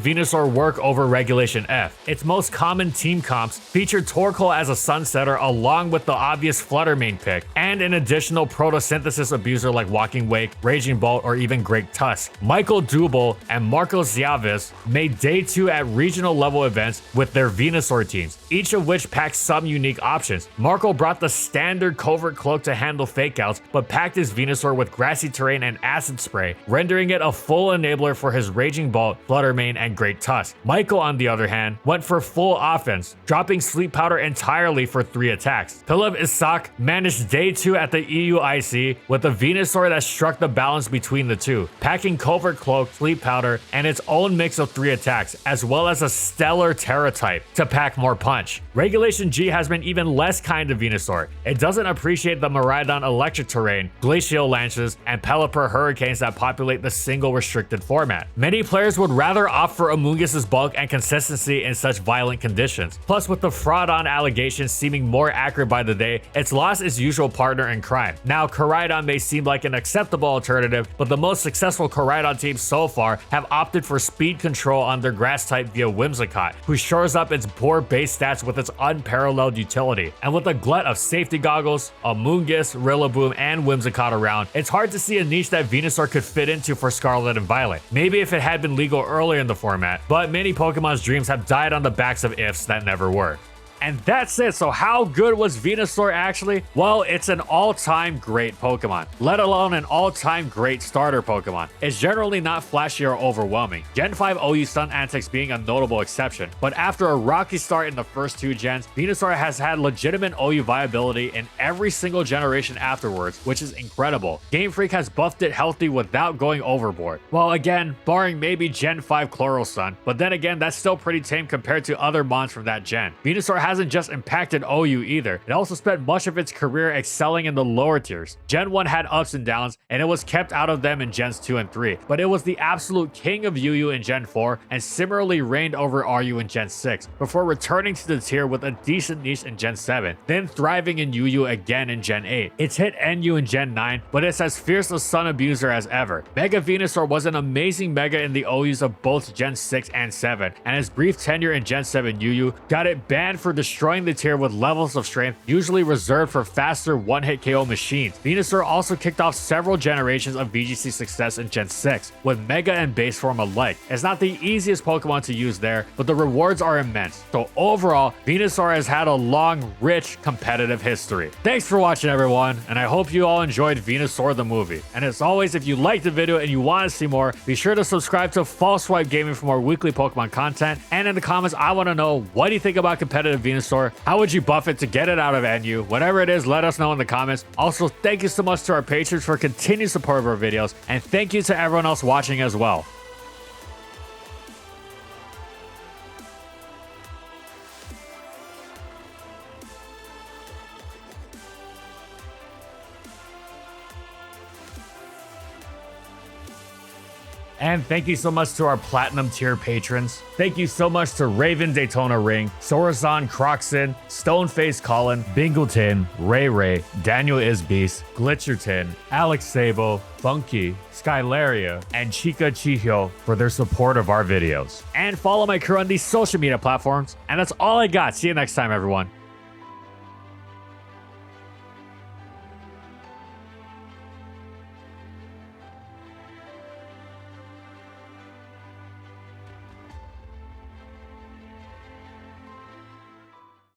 Venusaur work over Regulation F. Its most common team comps featured Torkoal as a Sunsetter along with the obvious Flutter main pick, and an additional Photosynthesis abuser like Walking Wake, Raging Bolt, or even Great Tusk. Michael Dubel and Marco Ziavis made Day 2 at regional level events with their Venusaur teams, each of which packed some unique options. Marco brought the standard Covert Cloak to handle fake outs, but packed his Venusaur with Grassy Terrain and Acid Spray, rendering it a full enabler for his Raging Bolt, Flutter Mane, and Great Tusk. Michael, on the other hand, went for full offense, dropping Sleep Powder entirely for 3 attacks. Philip Isak managed Day 2 at the EUIC with a Venusaur that struck the balance between the two, packing Covert Cloak, Sleep Powder, and its own mix of 3 attacks, as well as a stellar Terra type to pack more punch. Regulation G has been even less kind to Venusaur. It doesn't appreciate the Miraidon Electric Terrain, Glacial Lances, and Pelipper Hurricanes that populate the single restricted format. Many players would rather opt for Amoongus's bulk and consistency in such violent conditions. Plus, with the fraud-on allegations seeming more accurate by the day, it's lost its usual partner in crime. Now, Koraidon may seem like an acceptable alternative, but the most successful Koraidon teams so far have opted for speed control on their grass type via Whimsicott, who shores up its poor base stats with its unparalleled utility. And with a glut of safety goggles, Amoonguss, Rillaboom, and Whimsicott around, it's hard to see a niche that Venusaur could fit into for Scarlet and Violet. Maybe if it had been legal earlier in the format, but many Pokemon's dreams have died on the backs of ifs that never were. And that's it. So how good was Venusaur actually? Well, it's an all-time great Pokemon, let alone an all-time great starter Pokemon. It's generally not flashy or overwhelming, Gen 5 OU Sun Antics being a notable exception. But after a rocky start in the first 2 gens, Venusaur has had legitimate OU viability in every single generation afterwards, which is incredible. Game Freak has buffed it healthy without going overboard. Well, again, barring maybe Gen 5 Chloral Sun, but then again, that's still pretty tame compared to other mons from that gen. Venusaur hasn't just impacted OU either. It also spent much of its career excelling in the lower tiers. Gen 1 had ups and downs, and it was kept out of them in Gens 2 and 3, but it was the absolute king of UU in Gen 4, and similarly reigned over RU in Gen 6, before returning to the tier with a decent niche in Gen 7, then thriving in UU again in Gen 8. It's hit NU in Gen 9, but it's as fierce a Sun abuser as ever. Mega Venusaur was an amazing Mega in the OUs of both Gen 6 and 7, and his brief tenure in Gen 7 UU got it banned for destroying the tier with levels of strength usually reserved for faster one-hit KO machines. Venusaur also kicked off several generations of VGC success in Gen 6, with Mega and Base Form alike. It's not the easiest Pokemon to use there, but the rewards are immense. So overall, Venusaur has had a long, rich, competitive history. Thanks for watching, everyone, and I hope you all enjoyed Venusaur the movie. And as always, if you liked the video and you want to see more, be sure to subscribe to False Swipe Gaming for more weekly Pokemon content. And in the comments, I want to know, what do you think about competitive Venusaur? How would you buff it to get it out of NU? Whatever it is, let us know in the comments. Also, thank you so much to our patrons for continued support of our videos, and thank you to everyone else watching as well. And thank you so much to our Platinum tier patrons. Thank you so much to Raven Daytona Ring, Sorazan Croxon, Stoneface Colin, Bingleton, Ray, Daniel Isbeast, Glitcherton, Alex Sabo, Funky, Skylaria, and Chica Chihyo for their support of our videos. And follow my crew on these social media platforms. And that's all I got. See you next time, everyone.